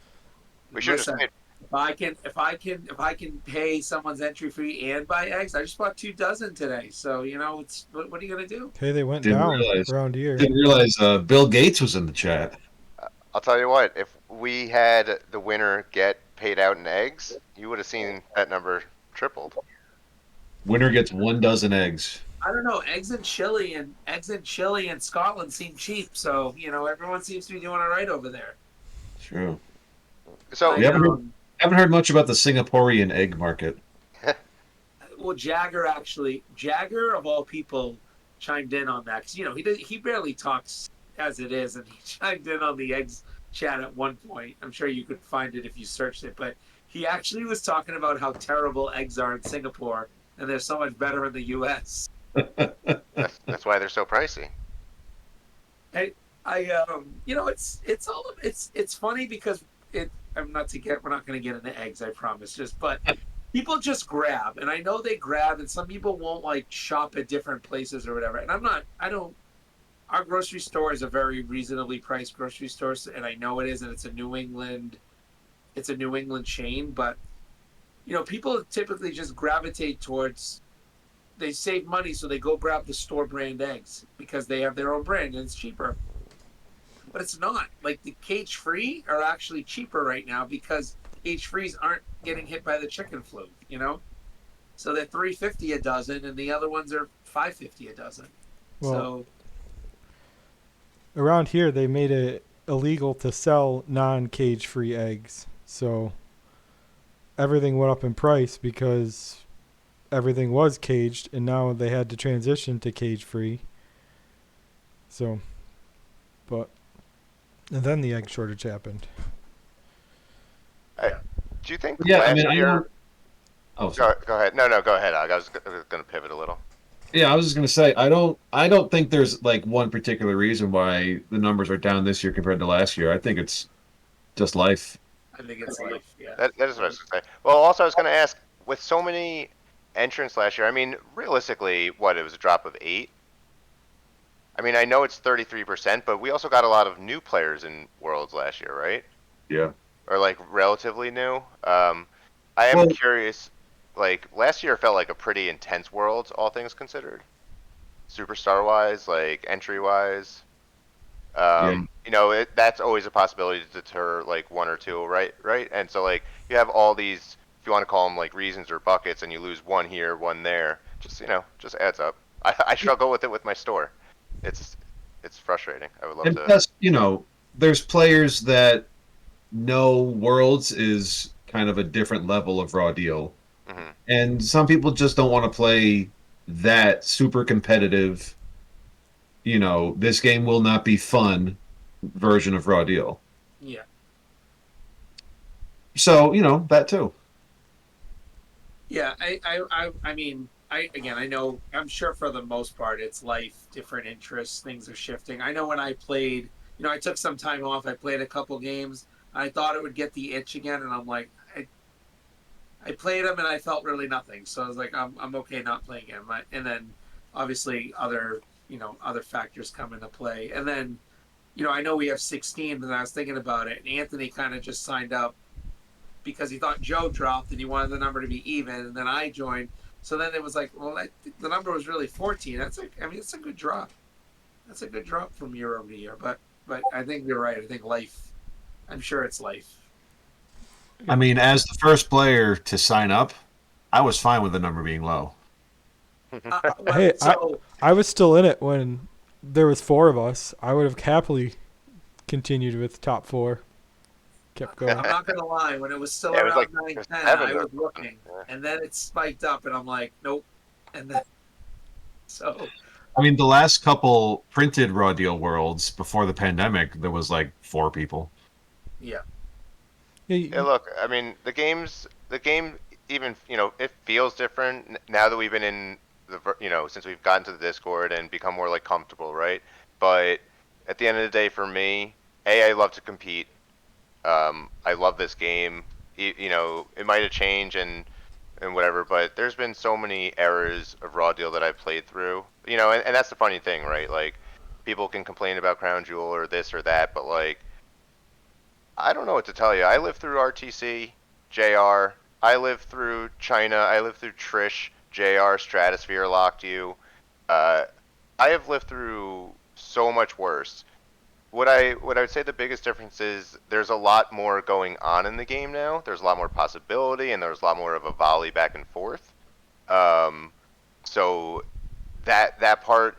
We should just Listen, made, if I can pay someone's entry fee and buy eggs, I just bought 2 dozen today. So it's what are you gonna do? Hey, they went Didn't down realize around here. didn't realize Bill Gates was in the chat. I'll tell you what. If we had the winner get paid out in eggs, you would have seen that number tripled. Winner gets 1 dozen eggs. I don't know. Eggs in Chile and Scotland seem cheap, so everyone seems to be doing all right over there. True. So We I haven't heard much about the Singaporean egg market. well, Jagger of all people chimed in on that because he barely talks as it is, and he chimed in on the eggs chat at one point. I'm sure you could find it if you searched it, but he actually was talking about how terrible eggs are in Singapore, and they're so much better in the U.S. that's why they're so pricey. It's funny because we're not going to get into eggs, I promise. But people just grab, and I know they grab, and some people won't like shop at different places or whatever. And I don't. Our grocery store is a very reasonably priced grocery store, and I know it is, and it's a New England it's a New England chain, but people typically just gravitate towards. They save money, so they go grab the store brand eggs because they have their own brand and it's cheaper. But it's not. Like the cage free are actually cheaper right now because cage frees aren't getting hit by the chicken flu. So they're $3.50 a dozen, and the other ones are $5.50 a dozen. Well, So around here they made it illegal to sell non-cage free eggs. So everything went up in price because everything was caged, and now they had to transition to cage free. So, but and then the egg shortage happened. Do you think Yeah, I last mean, I year? don't. Oh, sorry. Go ahead. No, go ahead. I was going to pivot a little. Yeah, I was just gonna say I don't think there's like one particular reason why the numbers are down this year compared to last year. I think it's just life. I think it's life. Yeah. That is what I was going to say. Well, also I was going to ask, with so many entrants last year, I mean, realistically, what, it was a drop of 8? I mean, I know it's 33%, but we also got a lot of new players in Worlds last year, right? Yeah. Or like relatively new. I am Well, curious, like last year felt like a pretty intense Worlds, all things considered. Superstar wise, like entry wise. yeah. That's always a possibility to deter like one or two, right? Right. And so like you have all these, if you want to call them like reasons or buckets, and you lose one here, one there, just adds up. I struggle with it with my store. It's it's frustrating. I would love And to. plus, there's players that know Worlds is kind of a different level of raw deal. Mhm. And some people just don't want to play that super competitive, this game will not be fun version of raw deal. Yeah. So, that too. Yeah. I mean, I know, I'm sure for the most part it's life, different interests, things are shifting. I know when I played, I took some time off. I played a couple games. I thought it would get the itch again, and I'm like, I played them and I felt really nothing. So I was like, I'm okay not playing him. And then obviously other factors come into play. And then, I know we have 16, and I was thinking about it. And Anthony kind of just signed up because he thought Joe dropped and he wanted the number to be even. And then I joined. So then it was like, well, I think the number was really 14. It's a good drop. That's a good drop from year over year. But I think you're right. I think life. I'm sure it's life. I mean, as the first player to sign up, I was fine with the number being low. Hey, I was still in it when there was 4 of us. I would have happily continued with top 4. Kept going. I'm not gonna lie. When it was still Yeah, it was around like 9, 10, 7 I or was something. looking, Yeah. and then it spiked up, and I'm like, nope. And then so I mean, the last couple printed raw deal worlds before the pandemic, there was like 4 people. yeah, Yeah, look, I mean, the game, even, it feels different now that we've been in since we've gotten to the Discord and become more like comfortable, right? But at the end of the day, for me, I love to compete. I love this game. It might have changed and whatever, but there's been so many eras of Raw Deal that I've played through. And that's the funny thing, right? Like, people can complain about Crown Jewel or this or that, but like, I don't know what to tell you. I lived through RTC, JR. I lived through China. I lived through Trish, JR, Stratosphere locked you. Uh, I have lived through so much worse. What I would say the biggest difference is there's a lot more going on in the game now. There's a lot more possibility, and there's a lot more of a volley back and forth. Um, so that part,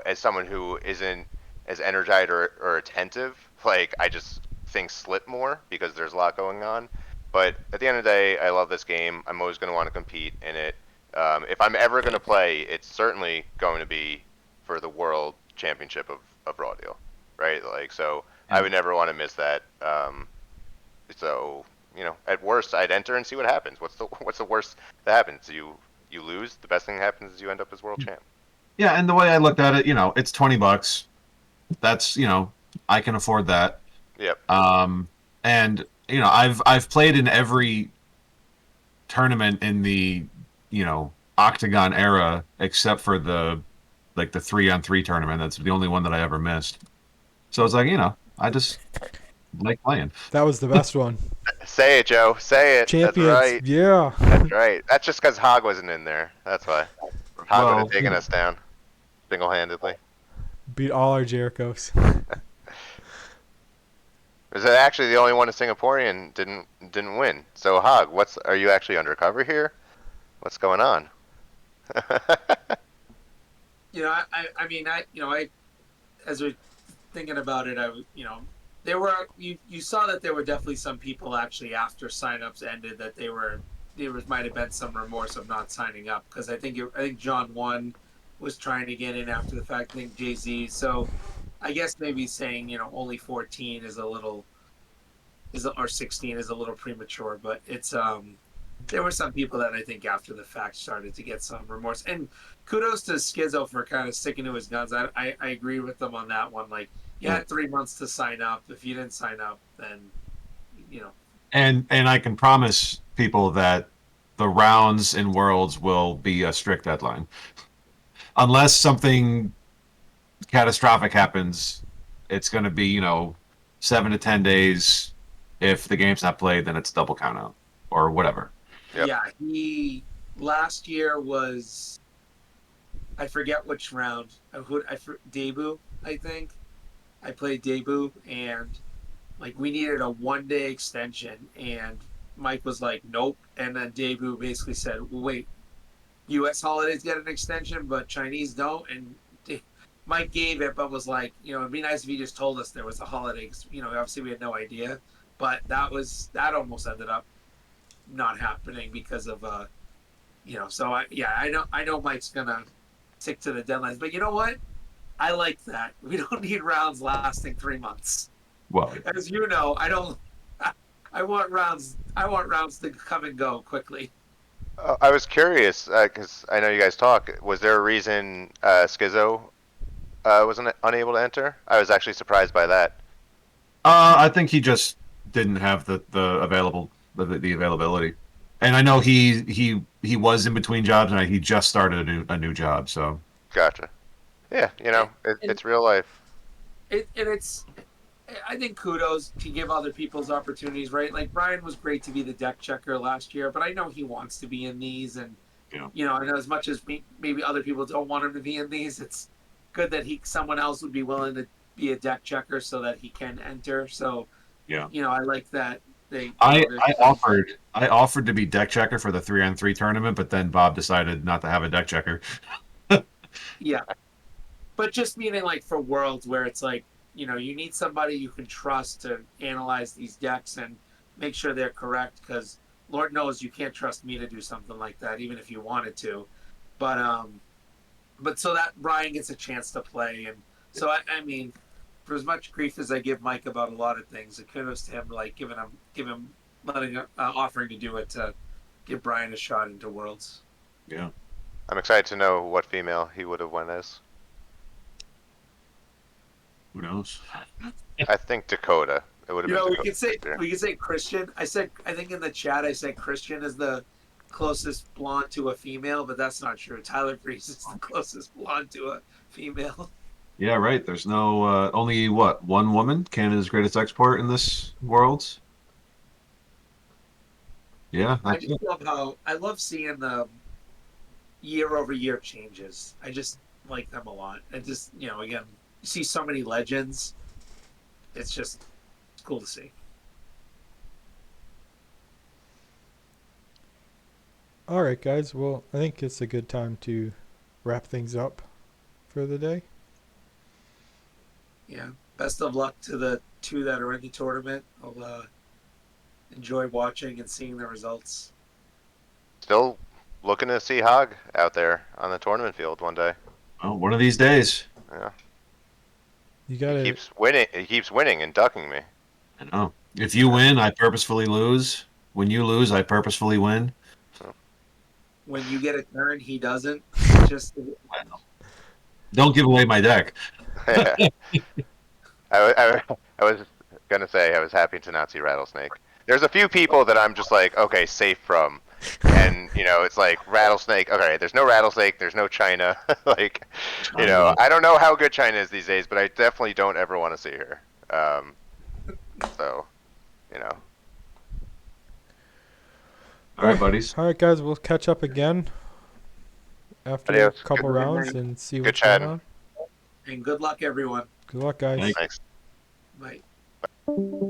as someone who isn't as energized or attentive, like I just things slip more because there's a lot going on. But at the end of the day, I love this game. I'm always going to want to compete in it. If I'm ever going to play, it's certainly going to be for the World Championship of Raw Deal, right? Like, so I would never want to miss that. So at worst, I'd enter and see what happens. What's the worst that happens? You lose. The best thing that happens is you end up as world champ. Yeah, and the way I looked at it, it's $20. That's, I can afford that. Yep. And I've played in every tournament in the Octagon era except for the 3-on-3 tournament. That's the only one that I ever missed. So it's like, I just like playing. That was the best one. Say it, Joe. Say it. That's Champions, right. yeah. That's right. That's just because Hog wasn't in there. That's why. Hog would have Well, taken us down single-handedly. Beat all our Jerichos. Is actually the only one a Singaporean didn't win. So Hog, are you actually undercover here? What's going on? I mean, as we're thinking about it, there were you saw that there were definitely some people actually after signups ended that there might have been some remorse of not signing up because I think John one was trying to get in after the fact. I think Jay Z. So I guess maybe saying only 14 is a little or 16 is a little premature, but it's there were some people that I think after the fact started to get some remorse. And kudos to Skizzo for kind of sticking to his guns. I agree with them on that one. Like, you had 3 months to sign up. If you didn't sign up, then, and I can promise people that the rounds in Worlds will be a strict deadline, unless something catastrophic happens. It's going to be 7 to 10 days. If the game's not played, then it's double count out or whatever. Yep. Yeah, he last year was, I forget which round. Debut, I think. I played debut, and like we needed a 1 day extension, and Mike was like, "Nope," and then debut basically said, well, "Wait, U.S. holidays get an extension, but Chinese don't," and Mike gave it, but was like, "It'd be nice if you just told us there was a holiday." 'Cause, obviously we had no idea, but that almost ended up not happening because of So I know Mike's gonna stick to the deadlines, but you know what? I like that. We don't need rounds lasting 3 months. Well, As you know, I don't. I want rounds. I want rounds to come and go quickly. I was curious because I know you guys talk. Was there a reason Skizzo wasn't unable to enter? I was actually surprised by that. I think he just didn't have the availability, and I know he was in between jobs, and he just started a new job. So Gotcha. Yeah, it's real life. It's. I think kudos to give other people's opportunities, right? Like Brian was great to be the deck checker last year, but I know he wants to be in these, and I know as much as maybe other people don't want him to be in these, it's good that someone else would be willing to be a deck checker so that he can enter. So I like that I offered to be deck checker for the 3-on-3 tournament, but then Bob decided not to have a deck checker. Yeah, but just meaning like for Worlds where it's like you need somebody you can trust to analyze these decks and make sure they're correct, because Lord knows you can't trust me to do something like that even if you wanted to. But so that Brian gets a chance to play, and so I mean, for as much grief as I give Mike about a lot of things, it kudos to him, like offering to do it to give Brian a shot into Worlds. Yeah, I'm excited to know what female he would have went as. who knows? I think Dakota. It would have been. We Dakota could say Christian. I think in the chat I said Christian is the closest blonde to a female, but that's not true. Tyler Breeze is the closest blonde to a female. Yeah, right. There's no only one woman, Canada's greatest export in this world. Yeah, I just love I love seeing the year-over-year changes. I just like them a lot. And just again, you see so many legends. It's cool to see. All right, guys. Well, I think it's a good time to wrap things up for the day. Yeah. Best of luck to the 2 that are in the tournament. I'll enjoy watching and seeing the results. Still looking to see Hog out there on the tournament field one day. Oh, one of these days. Yeah. You got He keeps winning. He keeps winning and ducking me. I know. If you win, I purposefully lose. When you lose, I purposefully win. When you get a turn, he doesn't. Just don't give away my deck. I was gonna say I was happy to not see Rattlesnake. There's a few people that I'm just like, okay, safe from, and it's like Rattlesnake. Okay, there's no Rattlesnake. There's no China. Like, I don't know how good China is these days, but I definitely don't ever want to see her. So, All right, buddies. All right, guys. We'll catch up again after Adios. a couple Good rounds night. and see Good what's going chatting. on. And good luck, everyone. Good luck, guys. Thank- Thanks. Bye.